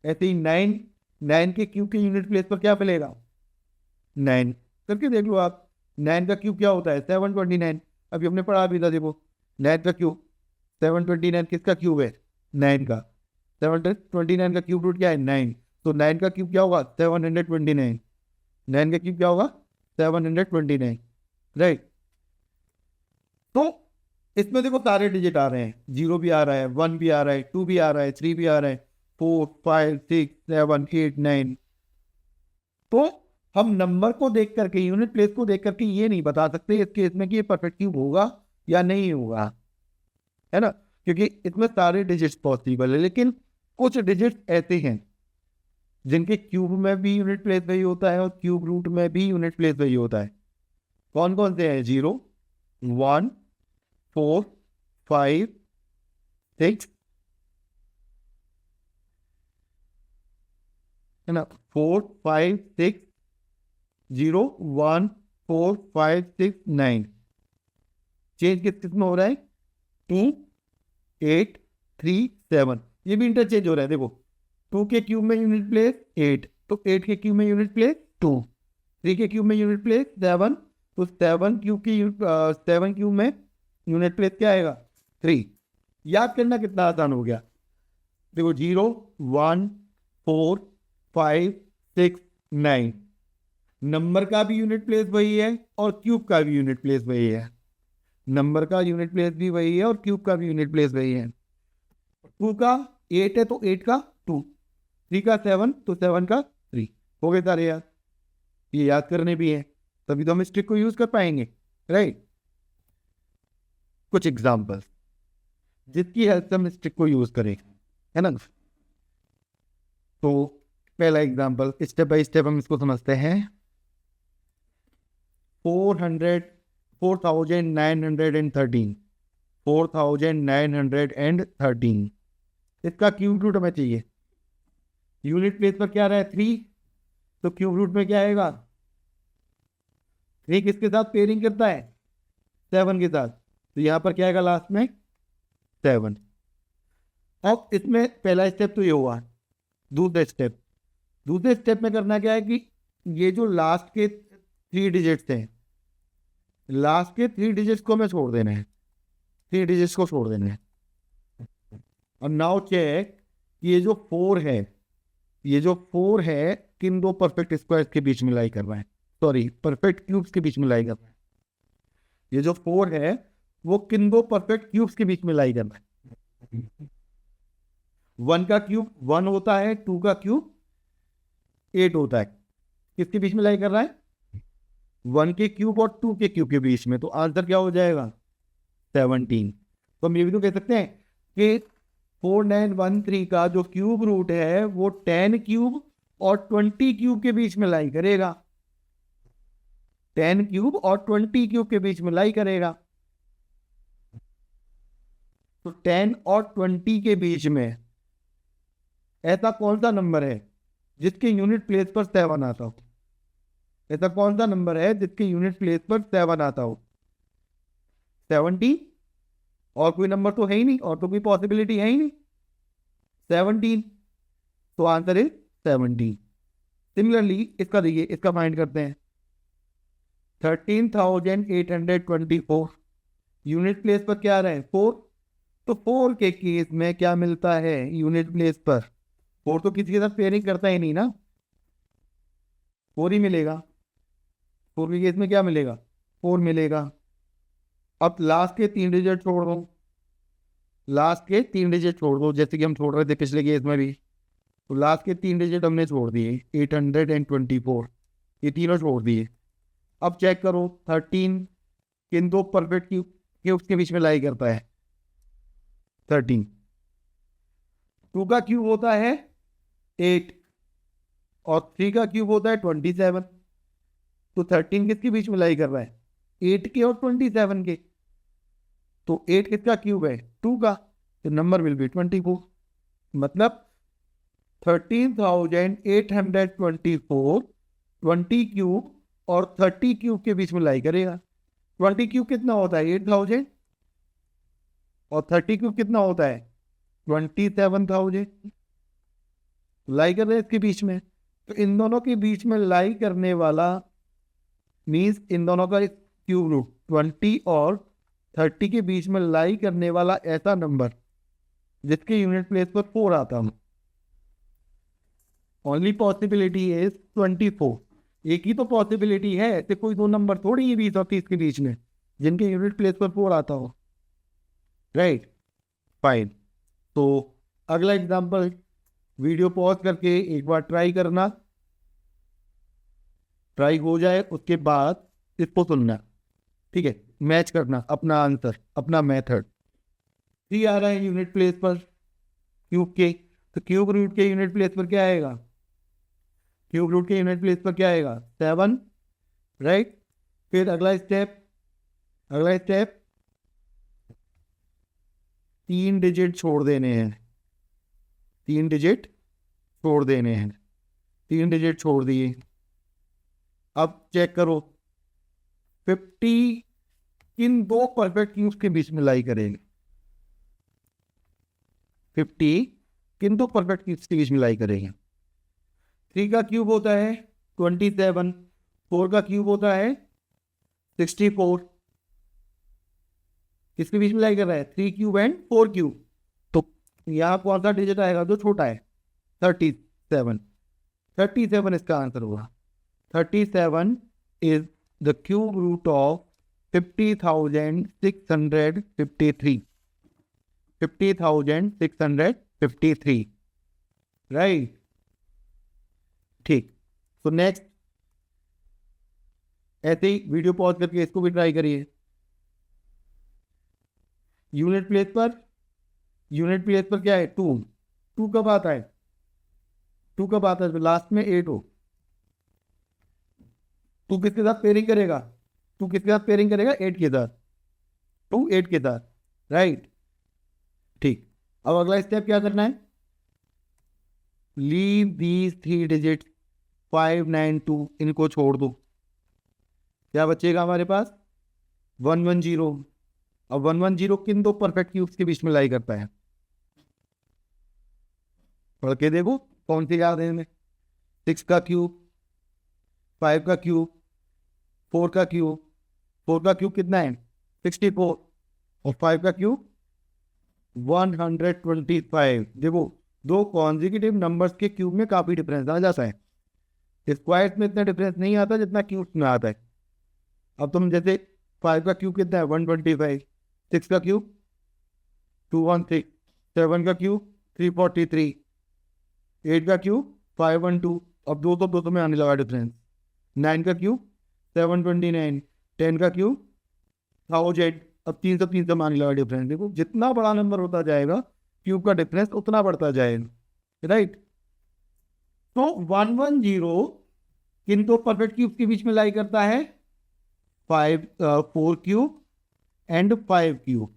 ऐसे ही 9 के क्यूब के यूनिट प्लेस पर क्या मिलेगा? 9। करके देख लो आप। 9 का क्यूब क्या होता है? 729। अभी हमने पढ़ा भी था, देखो 9 का क्यूब 729 किसका क्यूब है? 9 का। 729 का क्यूब रूट क्या है? 9। तो 9 का क्यूब क्या होगा? 729। 9 का क्यूब क्या होगा? 729, राइट। तो इसमें देखो सारे डिजिट आ रहे हैं, 0 भी आ रहा है, 1 भी आ रहा है, 2 भी आ रहा है, 3 भी आ रहा है, 4 5 6 7 8 9। तो हम नंबर को देख करके, यूनिट प्लेस को देख करके ये नहीं बता सकते इस केस में कि ये परफेक्ट क्यूब होगा या नहीं होगा, है ना, क्योंकि इसमें सारे डिजिट्स पॉसिबल है। लेकिन कुछ डिजिट्स ऐसे हैं जिनके क्यूब में भी यूनिट प्लेस वही होता है और क्यूब रूट में भी यूनिट प्लेस वही होता है। कौन कौन से हैं? 0, 1 4 5 6 है ना, 4 5 6 0 1 4 5 6 9। चेंज किस में हो रहा है? 2 8 3 7। ये भी इंटरचेंज हो रहा है। देखो 2 के क्यूब में यूनिट प्लेस 8, तो 8 के क्यूब में यूनिट प्लेस 2, 3 के क्यूब में यूनिट प्लेस 7, तो 7 क्यूब में यूनिट प्लेस क्या आएगा? 3। याद करना कितना आसान हो गया। देखो 0 1 4 5 6 9, नंबर का भी यूनिट प्लेस वही है और क्यूब का भी यूनिट प्लेस वही है। नंबर का यूनिट प्लेस भी वही है और क्यूब का भी यूनिट प्लेस वही है। 2 का 8 है तो 8 का 2, 3 का 7 तो 7 का 3। हो गए सारे याद। ये याद करने भी है, तभी तो हम इस ट्रिक को यूज कर पाएंगे, राइट। कुछ एग्जांपल्स जिसकी हेल्प से हम इस ट्रिक को यूज करें, है ना। तो पहला एग्जांपल, स्टेप बाय स्टेप हम इसको समझते हैं। 4913 4913 इसका क्यूब रूट हमें चाहिए। यूनिट प्लेस पर क्या रहा है? 3, तो क्यूब रूट में क्या आएगा? 3 किसके साथ पेयरिंग करता है? 7 के साथ, तो यहां पर क्या आएगा लास्ट में? 7। अब इसमें पहला स्टेप तो ये हुआ। दूसरे स्टेप में करना क्या है कि ये जो लास्ट के 3 डिजिट्स हैं, लास्ट के 3 डिजिट्स को हमें छोड़ देना है, 3 डिजिट्स को छोड़ देना है। और नाउ चेक, ये जो 4 है, ये जो 4 है किन दो परफेक्ट स्क्वायर्स के बीच में लाई कर रहा है, सॉरी परफेक्ट क्यूब्स के बीच में लाई कर रहा है। ये जो 4 है वो किन दो परफेक्ट क्यूब्स के बीच में लाई कर रहा है। 1 का क्यूब 1 होता है, 2 का क्यूब 8 होता है। किसके बीच में लाई कर रहा है? 1 के क्यूब और 2 के क्यूब के बीच में। तो आंसर क्या हो जाएगा? 17। तो हम ये भी तो कह सकते हैं कि 4913 का जो क्यूब रूट है वो 10 क्यूब और 20 क्यूब के बीच में लाई करेगा। 10 क्यूब और 20 क्यूब के बीच में लाई करेगा। तो 10 और 20 के बीच में ऐसा कौन सा नंबर है जिसके यूनिट प्लेस पर 7 आता हो? ऐसा कौन सा नंबर है जिसके यूनिट प्लेस पर 7 आता हो? 70। और कोई नंबर तो है ही नहीं, और तो कोई पॉसिबिलिटी है ही नहीं। 17, तो आंसर इज 17। सिमिलरली इसका देखिए, इसका फाइंड करते हैं। 13,824 यूनिट प्लेस पर क्या आ रहा है? 4। तो 4 के केस में क्या मिलता है यूनिट प्लेस पर? 4 तो किसी के साथ पेयरिंग करता ही नहीं ना, 4 ही मिलेगा। 4 के केस में क्या मिलेगा? 4 मिलेगा। अब लास्ट के 3 डिजिट छोड़ दो, लास्ट के 3 डिजिट छोड़ दो, जैसे कि हम छोड़ रहे थे पिछले केस में भी। तो लास्ट के 3 डिजिट हमने छोड़ दिए, 824, ये तीनों छोड़ दिए। अब चेक करो 13 किन दो परफेक्ट क्यूब्स के बीच में लाई करता है? 13। 2 का क्यूब होता है 8 और 3 का क्यूब होता है 27। तो 13 किसके बीच में लाई कर रहा है? 8 के और 27 के। तो 8 किसका क्यूब है? 2 का, तो नंबर विल बी 24। मतलब 13,824 20 क्यूब और 30 क्यूब के बीच में लाई करेगा। 20 क्यूब कितना होता है? 8,000। और 30 क्यूब कितना होता है? 27,000। लाई कर रहे हैं इसके बीच में। तो इन दोनों के बीच में लाई करने वाला मीन्स इन दोनों का क्यूब रूट 20 और 30 के बीच में लाई करने वाला ऐसा नंबर जिसके यूनिट प्लेस पर 4 आता हूं। Only possibility is 24। एक ही तो पॉसिबिलिटी है, ऐसे कोई दो नंबर थोड़ी है 20 और 30 के बीच में जिनके यूनिट प्लेस पर 4 आता हो, राइट। फाइन। तो अगला एग्जांपल वीडियो पॉज करके एक बार ट्राई करना, ट्राई हो जाए उसके बाद इसको सुनना, ठीक है। मैच करना अपना आंसर, अपना मेथड। 3 आ रहा है यूनिट प्लेस पर क्यूब के, तो क्यूब रूट के यूनिट प्लेस पर क्या आएगा? क्यूब रूट के यूनिट प्लेस पर क्या आएगा? 7, राइट। फिर अगला स्टेप अगला स्टेप, 3 डिजिट छोड़ देने हैं, 3 डिजिट छोड़ देने हैं, 3 डिजिट छोड़ दिए। अब चेक करो 50 किन दो परफेक्ट क्यूब्स के बीच में लाई करेंगे, 50 किन दो परफेक्ट क्यूब्स के बीच में लाई करेंगे। 3 का क्यूब होता है 27, 4 का क्यूब होता है 64, किसके बीच में लाई कर रहा है, 3 क्यूब एंड 4 क्यूब। तो यहाँ कौन सा डिजिट आएगा जो छोटा है, 37, 37 इसका आंसर होगा। 37 is the cube root of 50,653, 50,653, right. ठीक, तो नेक्स्ट ऐसे ही वीडियो पॉज करके इसको भी ट्राई करिए। यूनिट प्लेस पर, यूनिट प्लेस पर क्या है, 2, 2 कब आता है, 2 कब आता है, तो लास्ट में 8 हो। तू किसके साथ पेयरिंग करेगा, तू किसके साथ पेयरिंग करेगा, 8 के साथ, 2 8 के साथ, राइट। ठीक, अब अगला स्टेप क्या करना है, लीव दीज 3 डिजिट 592, इनको छोड़ दो। क्या बचेगा हमारे पास, 110। अब 110 किन दो परफेक्ट क्यूब्स के बीच में लाई करता है, पढ़ के देखो कौन सी याद है हमें। 6 का क्यूब, 5 का क्यूब, 4 का क्यूब, 4 का क्यूब कितना है 64, और 5 का क्यूब 125। देखो दो कॉन्जिक्यूटिव नंबर्स के क्यूब में काफी डिफरेंस आ जाता है, स्क्वायर्स में इतना डिफरेंस नहीं आता जितना क्यूब्स में आता है। अब तुम जैसे 5 का क्यूब कितना है 125, 6 का क्यूब 216, 7 का क्यूब 343, 8 का क्यूब 512, अब 200 में आने लगा डिफरेंस। 9 का क्यूब 729, 10 का क्यूब 1000, अब 300 में आने लगा डिफरेंस। देखो जितना बड़ा नंबर होता जाएगा क्यूब का डिफरेंस उतना बढ़ता जाएगा, राइट। तो 110 किन दो परफेक्ट क्यूब के बीच में लाई करता है, 4 क्यूब एंड 5 क्यूब।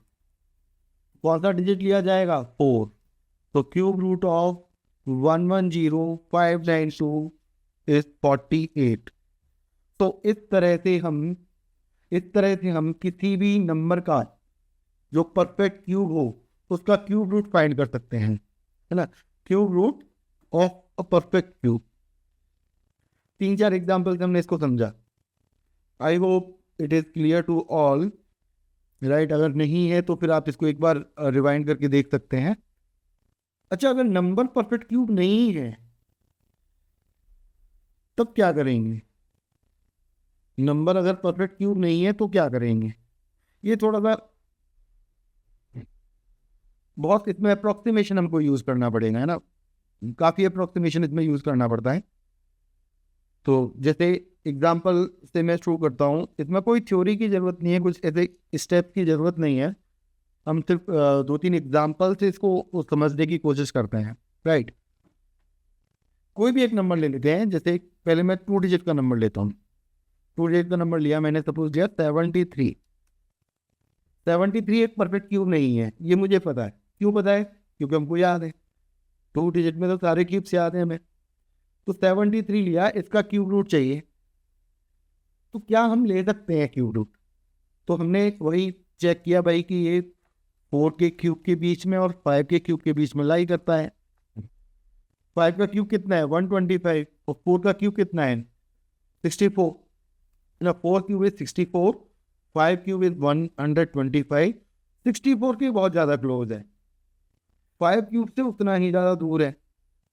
कौन सा डिजिट लिया जाएगा, 4। तो क्यूब रूट ऑफ 110,592 इज 48। तो इस तरह से हम किसी भी नंबर का जो परफेक्ट क्यूब हो उसका क्यूब रूट फाइंड कर सकते हैं, है ना, cube root of a perfect cube. 3-4 example से हमने इसको समझा। I hope it is clear to all, right. अगर नहीं है तो फिर आप इसको एक बार रिवाइंड करके देख सकते हैं। अच्छा, अगर नंबर परफेक्ट क्यूब नहीं है तब क्या करेंगे, नंबर अगर परफेक्ट क्यूब नहीं है तो क्या करेंगे, ये थोड़ा सा बहुत इसमें अप्रोक्सीमेशन हमको यूज करना पड़ेगा, है ना, काफी अप्रोक्सीमेशन इसमें यूज करना पड़ता है। तो जैसे एग्जाम्पल से मैं शुरू करता हूँ, इसमें कोई थ्योरी की जरूरत नहीं है, कुछ ऐसे स्टेप की जरूरत नहीं है, हम सिर्फ 2-3 एग्जाम्पल से इसको समझने की कोशिश करते हैं, राइट। कोई भी एक नंबर ले लेते हैं, जैसे पहले मैं 2 डिजिट का नंबर लेता हूँ। 2 डिजिट का नंबर लिया मैंने, सपोज लिया 73। 73 एक परफेक्ट क्यूब नहीं है, ये मुझे पता है। क्यों पता है, क्योंकि हमको याद है 2 डिजिट में तो सारे क्यूब्स याद हैं हमें। तो 73 लिया, इसका क्यूब रूट चाहिए, तो क्या हम ले सकते हैं क्यूब रूट। तो हमने वही चेक किया भाई कि ये 4 के क्यूब के बीच में और 5 के क्यूब के बीच में लाई करता है। 5 का क्यूब कितना है 125, और 4 का क्यूब कितना है 64, 4 क्यूब इज 64, 5 क्यूब इज 125, 64 के बहुत ज़्यादा क्लोज है, 5 क्यूब से उतना ही ज़्यादा दूर है।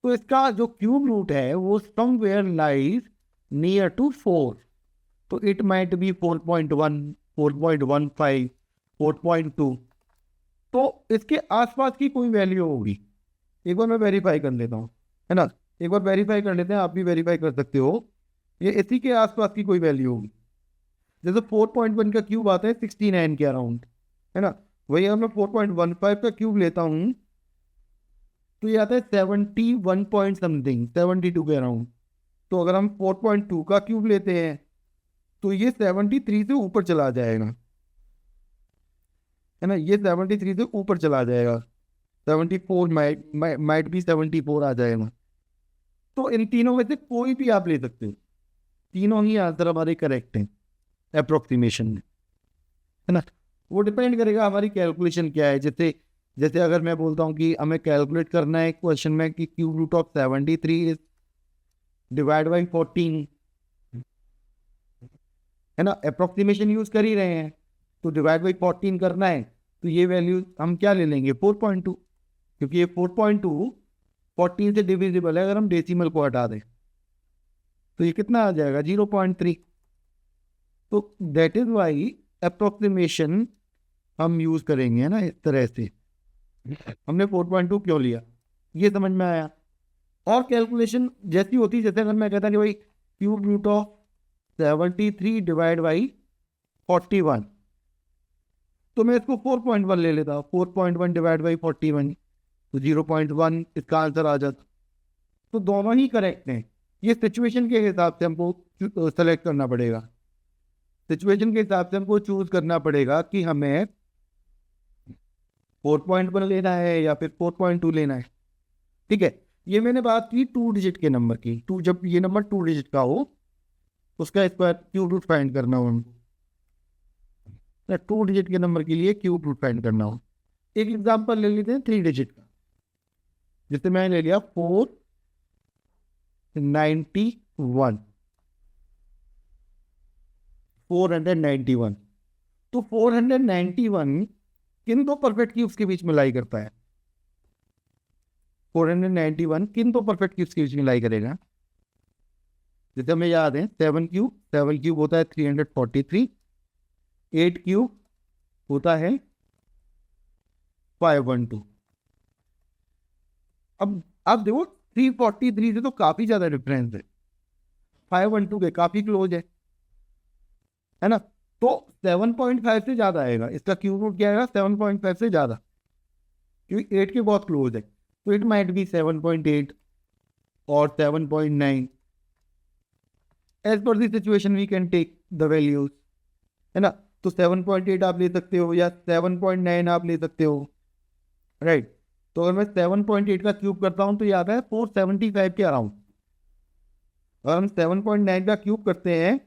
तो इसका जो क्यूब रूट है वो समवेयर लाइज नियर टू 4, तो इट माइट बी 4.1, 4.15, 4.2, तो इसके आसपास की कोई वैल्यू होगी। एक बार मैं वेरीफाई कर लेता हूँ, है ना, एक बार वेरीफाई कर लेते हैं, आप भी वेरीफाई कर सकते हो, ये इसी के आसपास की कोई वैल्यू होगी। जैसे 4.1 का क्यूब आता है 69 के अराउंड, है ना, वही अगर मैं 4.15 का क्यूब लेता हूँ तो ये आता है 71 पॉइंट समथिंग, 72 के अराउंड। तो अगर हम 4.2 का क्यूब लेते हैं तो ये 73 से ऊपर चला जाएगा, है ना, ये 73 से ऊपर चला जाएगा, 74 माइट भी 74 आ जाएगा। तो इन तीनों में से कोई भी आप ले सकते हो, तीनों ही आंसर हमारे करेक्ट हैं अप्रोक्सीमेशन में, है ना। वो डिपेंड करेगा हमारी कैलकुलेशन क्या है। जैसे जैसे अगर मैं बोलता हूँ कि हमें कैलकुलेट करना है क्वेश्चन में कि cube root of 73 is divide by 14, है ना, अप्रोक्सीमेशन यूज कर ही रहे हैं, तो डिवाइड बाई 14 करना है, तो ये वैल्यू हम क्या ले लेंगे 4.2, क्योंकि ये 4.2 14 से डिविजिबल है। अगर हम डेसिमल को हटा दें तो ये कितना आ जाएगा 0.3। तो दैट इज वाई अप्रोक्सीमेशन हम यूज करेंगे, है ना, इस तरह से। हमने 4.2 क्यों लिया, ये समझ में आया। और कैलकुलेशन जैसी होती, जैसे अगर मैं कहता कि भाई cube root of 73 divide by 41, तो मैं इसको 4.1 ले लेता, 4.1 डिवाइड बाई 41, तो 0.1 इसका आंसर आ जाता। तो दोनों ही करेक्ट हैं। ये सिचुएशन के हिसाब से हमको सेलेक्ट करना पड़ेगा, सिचुएशन के हिसाब से हमको चूज करना पड़ेगा कि हमें 4.1 लेना है या फिर 4.2 लेना है। ठीक है, ये मैंने बात की 2 डिजिट के नंबर की। जब ये नंबर 2 डिजिट का हो, उसका स्क्वायर क्यूब रूट फाइंड करना हो हमको, 2 डिजिट के नंबर के लिए क्यूब रूट फाइंड करना हो। एक एग्जांपल ले लेते हैं 3 डिजिट का, जैसे मैंने ले लिया 491। तो 491 किन दो परफेक्ट क्यूब्स के बीच में लाई करता है, 491 किन दो परफेक्ट क्यूब्स के बीच में लाई करेगा। जैसे हमें याद है 7 क्यूब होता है 343, 8 क्यूब होता है 512। अब आप देखो 343 से तो काफी ज्यादा डिफरेंस है, 512 के काफी क्लोज है ना। तो 7.5 से ज्यादा आएगा, इसका क्यूब रूट क्या आएगा 7.5 से ज्यादा, क्योंकि 8 के बहुत क्लोज है। तो इट माइट बी 7.8 और 7.9। As per the situation we can take the values, है ना। तो 7.8 आप ले सकते हो या 7.9 आप ले सकते हो, राइट। तो अगर मैं 7.8 का क्यूब करता हूं तो ये आता है 475 के अराउंड। अगर हम 7.9 का क्यूब करते हैं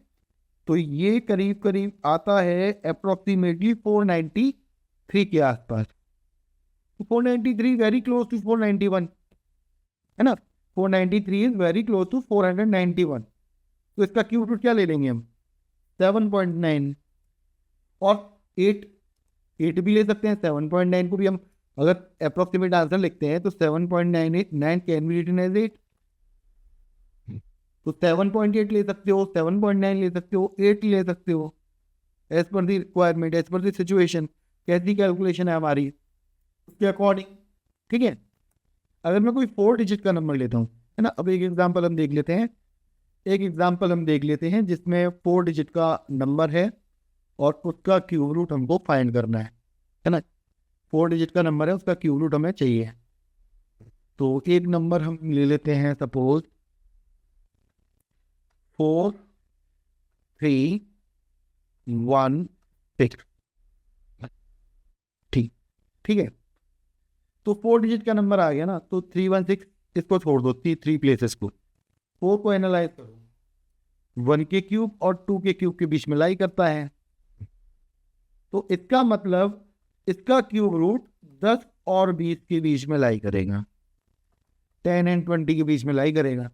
तो ये करीब करीब आता है अप्रोक्सीमेटली 493 के आसपास। तो 493 वेरी क्लोज टू 491, है ना। 493 इज वेरी क्लोज टू 491। तो इसका क्यूब रूट क्या ले लेंगे हम 7.9 और 8 भी ले सकते हैं। 7.9 को भी हम अगर अप्रोक्सीमेट आंसर लिखते हैं तो 7.9 कैन बी रिटन एज 8। तो 7.8 ले सकते हो, 7.9 ले सकते हो, 8 ले सकते हो, as per the requirement, as per the situation, कैसी कैलकुलेशन है हमारी उसके अकॉर्डिंग। ठीक है, अगर मैं कोई 4 डिजिट का नंबर लेता हूँ, है ना। अब एक एग्जांपल हम देख लेते हैं, जिसमें 4 डिजिट का नंबर है और उसका क्यूब रूट हमको फाइंड करना है ना। 4 डिजिट का नंबर है, उसका क्यूब रूट हमें चाहिए। तो एक नंबर हम ले लेते हैं, सपोज 4316। ठीक है। तो 4 डिजिट का नंबर आ गया ना, तो 316 इसको छोड़ दो, 3 प्लेसेस को, 4 को एनालाइज करो, 1 के क्यूब और 2 के क्यूब के बीच में लाई करता है। तो इसका मतलब इसका क्यूब रूट 10 और 20 के बीच में लाई करेगा, 10 एंड 20 के बीच में लाई करेगा।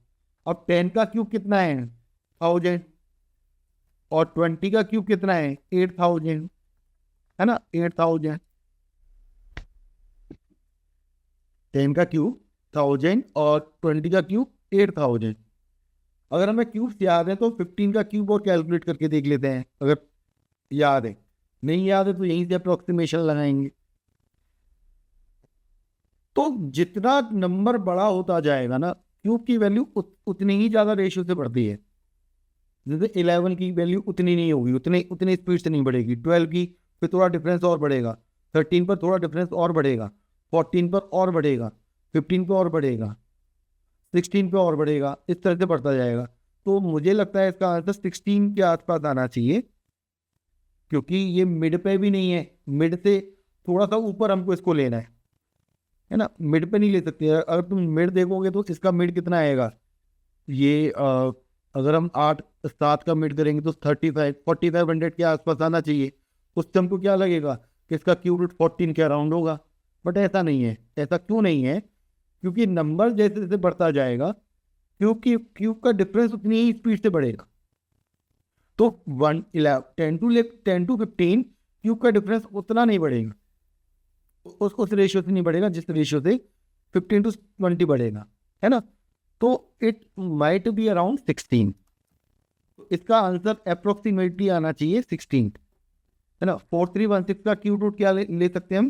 अब 10 का क्यूब कितना है 1000 और 20 का क्यूब कितना है 8000, है ना, 8000। 10 का क्यूब 1000 और 20 का क्यूब 8000। अगर हमें क्यूब्स याद है तो 15 का क्यूब और कैलकुलेट करके देख लेते हैं, अगर याद है। नहीं याद है तो यहीं से अप्रोक्सीमेशन लगाएंगे। तो जितना नंबर बड़ा होता जाएगा ना, क्यूब की वैल्यू उतनी ही ज्यादा रेशियो से बढ़ती है। जैसे 11 की वैल्यू उतनी नहीं होगी, उतनी स्पीड से नहीं बढ़ेगी। 12 की फिर थोड़ा डिफरेंस और बढ़ेगा, 13 पर थोड़ा डिफरेंस और बढ़ेगा, 14 पर और बढ़ेगा, 15 पर और बढ़ेगा, 16 पे और बढ़ेगा, इस तरह से बढ़ता जाएगा। तो मुझे लगता है इसका आंसर 16 के आसपास आना चाहिए, क्योंकि ये मिड पे भी नहीं है, मिड से थोड़ा सा ऊपर हमको इसको लेना है ना, मिड पे नहीं ले सकते। अगर तुम मिड देखोगे तो इसका मिड कितना आएगा, ये अगर हम 8 7 का मिड करेंगे तो 4500 के आसपास आना चाहिए। उससे हमको क्या लगेगा कि इसका क्यूब रूट 14 के अराउंड होगा, बट ऐसा नहीं है। ऐसा क्यों नहीं है? क्योंकि नंबर जैसे जैसे बढ़ता जाएगा क्यूब का डिफरेंस उतनी ही स्पीड से बढ़ेगा। तो 10 to 15 क्यूब का डिफरेंस उतना नहीं बढ़ेगा, उस रेशियो से नहीं बढ़ेगा जिस रेशियो से 15 to 20 बढ़ेगा, है ना। तो इट माइट बी अराउंड 16। इसका आंसर अप्रोक्सीमेटली आना चाहिए 16, है ना। 4316 का क्यूब रूट क्या ले सकते हैं हम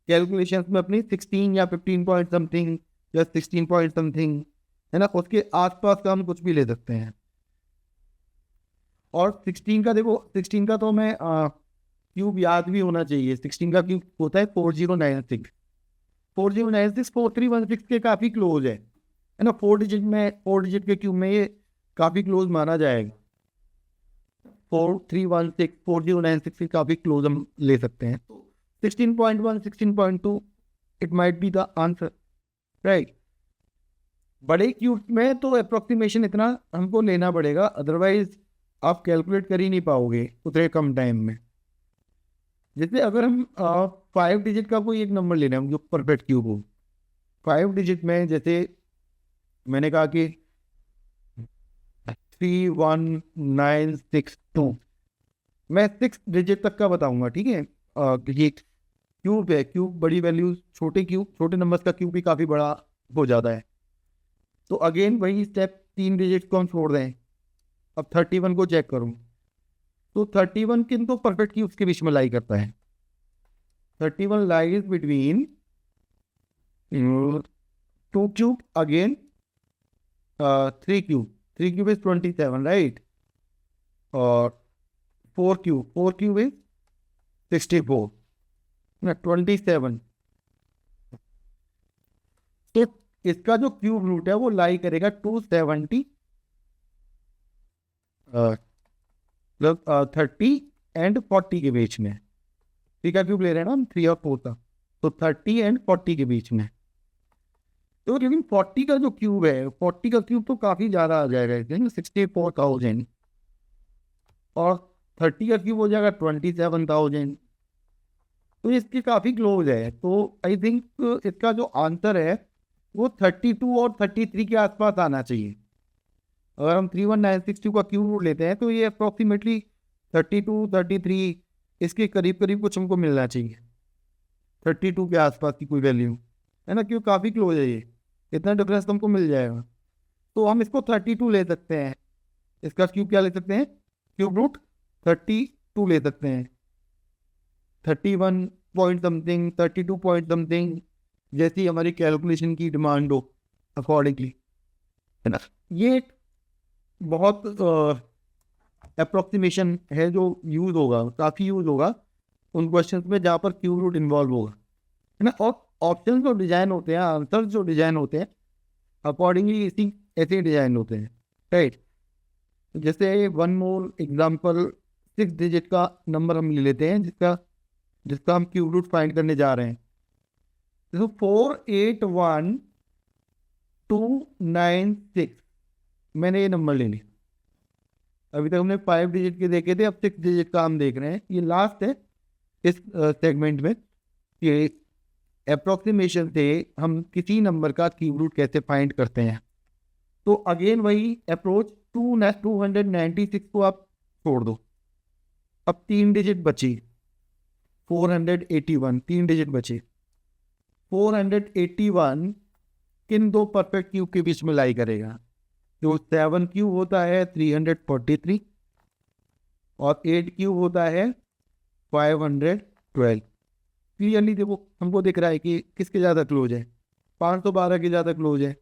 कैलकुलेशन में अपनी, 16 या 15 पॉइंट समथिंग या 16 पॉइंट समथिंग, है ना। उसके आसपास का हम कुछ भी ले सकते हैं। और 16 का देखो, 16 का तो हमें क्यूब याद भी होना चाहिए। 16 का क्यूब होता है 4096। 4096 4316 के काफ़ी क्लोज है ना। 4 डिजिट के क्यूब में ये काफ़ी क्लोज माना जाएगा। 4316 4096 के काफ़ी क्लोज हम ले सकते हैं। 16.1 16.2 it might be the answer, right. बड़े क्यूब में तो अप्रोक्सीमेशन इतना हमको लेना पड़ेगा, अदरवाइज आप कैलकुलेट कर ही नहीं पाओगे उतने कम टाइम में। जैसे अगर हम 5 डिजिट का कोई एक नंबर लेना है जो परफेक्ट क्यूब हो, 5 डिजिट में जैसे मैंने कहा कि 31962, मैं 6 डिजिट तक का बताऊंगा, ठीक है। ये क्यूब है, क्यूब बड़ी वैल्यू, छोटे नंबर्स का क्यूब भी काफ़ी बड़ा हो जाता है। तो अगेन वही स्टेप, 3 डिजिट को हम छोड़ दें। अब 31 को चेक करूं तो 31 किन तो परफेक्ट क्यूब्स के बीच में लाई करता है। 31 lies between 2 cube again 3 cube. 3 cube is 27, right. और 4 क्यूब इज 64 ना, 27। तो इसका जो क्यूब रूट है वो लाई करेगा 270 मतलब 30 एंड 40 के बीच में। 3 का क्यूब ले रहे हैं ना हम, 3 और 4 का, तो 30 एंड 40 के बीच में। तो लेकिन 40 का जो क्यूब है, 40 का क्यूब तो काफ़ी ज़्यादा आ जाएगा, 64,000, और 30 का क्यूब हो जाएगा 27,000। तो इसके काफ़ी क्लोज है। तो आई थिंक इसका जो आंसर है वो 32 और 33 के आसपास आना चाहिए। अगर हम 31962 का क्यूब रूट लेते हैं तो ये अप्रॉक्सीमेटली 32 33 इसके करीब करीब कुछ हमको मिलना चाहिए, 32 के आसपास की कोई वैल्यू, है ना। क्यों काफ़ी क्लोज है ये, इतना डिफरेंस हमको मिल जाएगा। तो हम इसको 32 ले सकते हैं। इसका क्यूब क्या ले सकते हैं, क्यूब रूट 32 ले सकते हैं। 31 पॉइंट समथिंग, 32 पॉइंट समथिंग, जैसी हमारी कैलकुलेशन की डिमांड हो अकॉर्डिंगली, है ना। ये बहुत अप्रोक्सीमेशन है जो यूज़ होगा, काफ़ी यूज़ होगा उन क्वेश्चंस में जहाँ पर क्यूब रूट इन्वॉल्व होगा, है ना। और ऑप्शन जो डिज़ाइन होते हैं, आंसर जो डिज़ाइन होते हैं, अकॉर्डिंगली इसी ऐसे डिज़ाइन होते हैं, राइट। जैसे वन मोर एग्जांपल, 6 डिजिट का नंबर हम ले लेते हैं जिसका हम क्यूब रूट फाइंड करने जा रहे हैं। तो 481296 मैंने ये नंबर ले लिया। अभी तक हमने 5 डिजिट के देखे थे, अब 6 डिजिट का हम देख रहे हैं। ये लास्ट है इस सेगमेंट में कि अप्रोक्सीमेशन से हम किसी नंबर का क्यूब रूट कैसे फाइंड करते हैं। तो अगेन वही अप्रोच, 296 को आप छोड़ दो। अब 3 डिजिट बची, 481, 3 डिजिट बचे। 481 किन दो परफेक्ट क्यूब के बीच में लाई करेगा। जो 7 क्यूब होता है 343 और 8 क्यूब होता है 512। क्लियरली देखो, हमको दिख रहा है कि किसके ज़्यादा क्लोज है, 512 के ज़्यादा क्लोज है।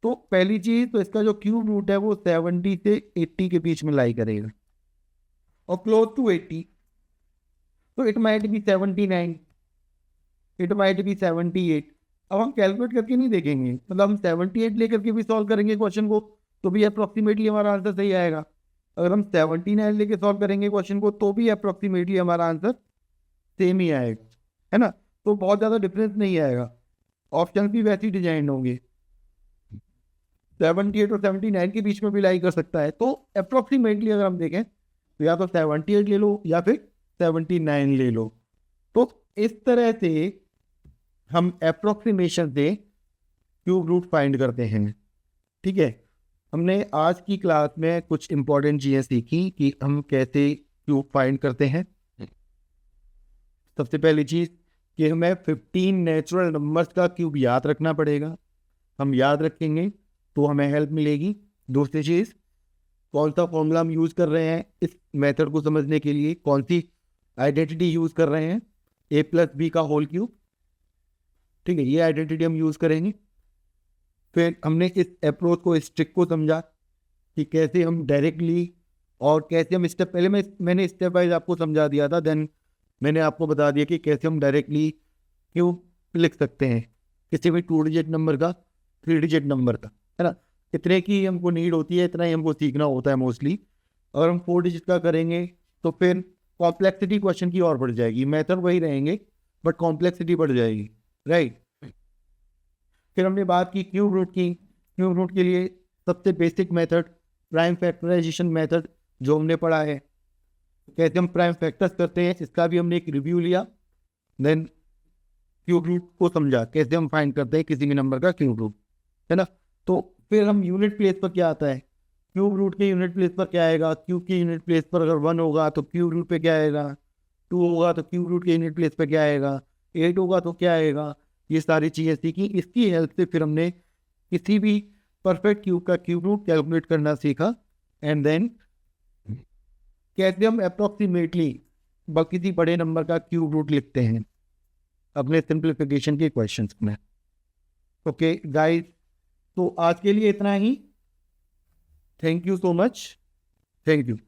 तो पहली चीज़ तो इसका जो क्यूब रूट है वो 70 से 80 के बीच में लाई करेगा, और क्लोज टू 80। तो it might be 79, it might be 78। अब हम कैलकुलेट करके नहीं देखेंगे, मतलब हम 78 लेकर के भी सॉल्व करेंगे क्वेश्चन को तो भी अप्रॉक्सीमेटली हमारा आंसर सही आएगा। अगर हम 79 लेके सॉल्व करेंगे क्वेश्चन को तो भी अप्रॉक्सीमेटली हमारा आंसर सेम ही आएगा। है ना, तो बहुत ज़्यादा डिफरेंस नहीं आएगा। ऑप्शन भी वैसे ही डिजाइन होंगे, 78 और 79 के बीच में भी लाई कर सकता है। तो अप्रोक्सीमेटली अगर हम देखें तो या तो 78 ले लो या फिर 79 ले लो। तो इस तरह से हम अप्रोक्सीमेशन से क्यूब रूट फाइंड करते हैं। ठीक है, हमने आज की क्लास में कुछ इंपॉर्टेंट चीज़ें सीखी कि हम कैसे क्यूब फाइंड करते हैं। सबसे पहली चीज़ कि हमें 15 नेचुरल नंबर्स का क्यूब याद रखना पड़ेगा। हम याद रखेंगे तो हमें हेल्प मिलेगी। दूसरी चीज़, कौन सा फॉर्मूला हम यूज़ कर रहे हैं इस मेथड को समझने के लिए, कौन सी आइडेंटिटी यूज़ कर रहे हैं, a+b का होल क्यूब। ठीक है, ये आइडेंटिटी हम यूज़ करेंगे। फिर हमने इस अप्रोच को, इस ट्रिक को समझा कि कैसे हम डायरेक्टली और कैसे हम स्टेप, पहले मैंने स्टेप वाइज आपको समझा दिया था, देन मैंने आपको बता दिया कि कैसे हम डायरेक्टली क्यूब लिख सकते हैं किसी भी 2 डिजिट नंबर का, 3 डिजिट नंबर का, है ना। इतने की हमको नीड होती है, इतना ही हमको सीखना होता है मोस्टली। अगर हम 4 डिजिट का करेंगे तो फिर कॉम्प्लेक्सिटी क्वेश्चन की और बढ़ जाएगी। मेथड वही रहेंगे बट कॉम्प्लेक्सिटी बढ़ जाएगी, राइट। फिर हमने बात की क्यूब रूट की। क्यूब रूट के लिए सबसे basic method prime factorisation method जो हमने पढ़ा है, कैसे हम प्राइम फैक्टर्स करते हैं, इसका भी हमने एक रिव्यू लिया। देन क्यूब रूट को समझा, कैसे हम फाइंड करते हैं किसी भी नंबर का क्यूब रूट, है ना। तो फिर हम यूनिट प्लेस पर क्या आता है, क्यूब रूट के यूनिट प्लेस पर क्या आएगा, क्यूब के यूनिट प्लेस पर अगर 1 होगा तो क्यूब रूट पे क्या आएगा, 2 होगा तो क्यूब रूट के यूनिट प्लेस पर क्या आएगा, 8 होगा तो क्या आएगा। ये सारी चीज़ें सीखी। इसकी हेल्प से फिर हमने किसी भी परफेक्ट क्यूब का क्यूब रूट कैलकुलेट करना सीखा। एंड देन कैसे हम अप्रोक्सीमेटली किसी बड़े नंबर का क्यूब रूट लिखते हैं अपने सिंप्लीफिकेशन के क्वेश्चंस में। ओके गाइस, तो आज के लिए इतना ही। Thank you so much, thank you.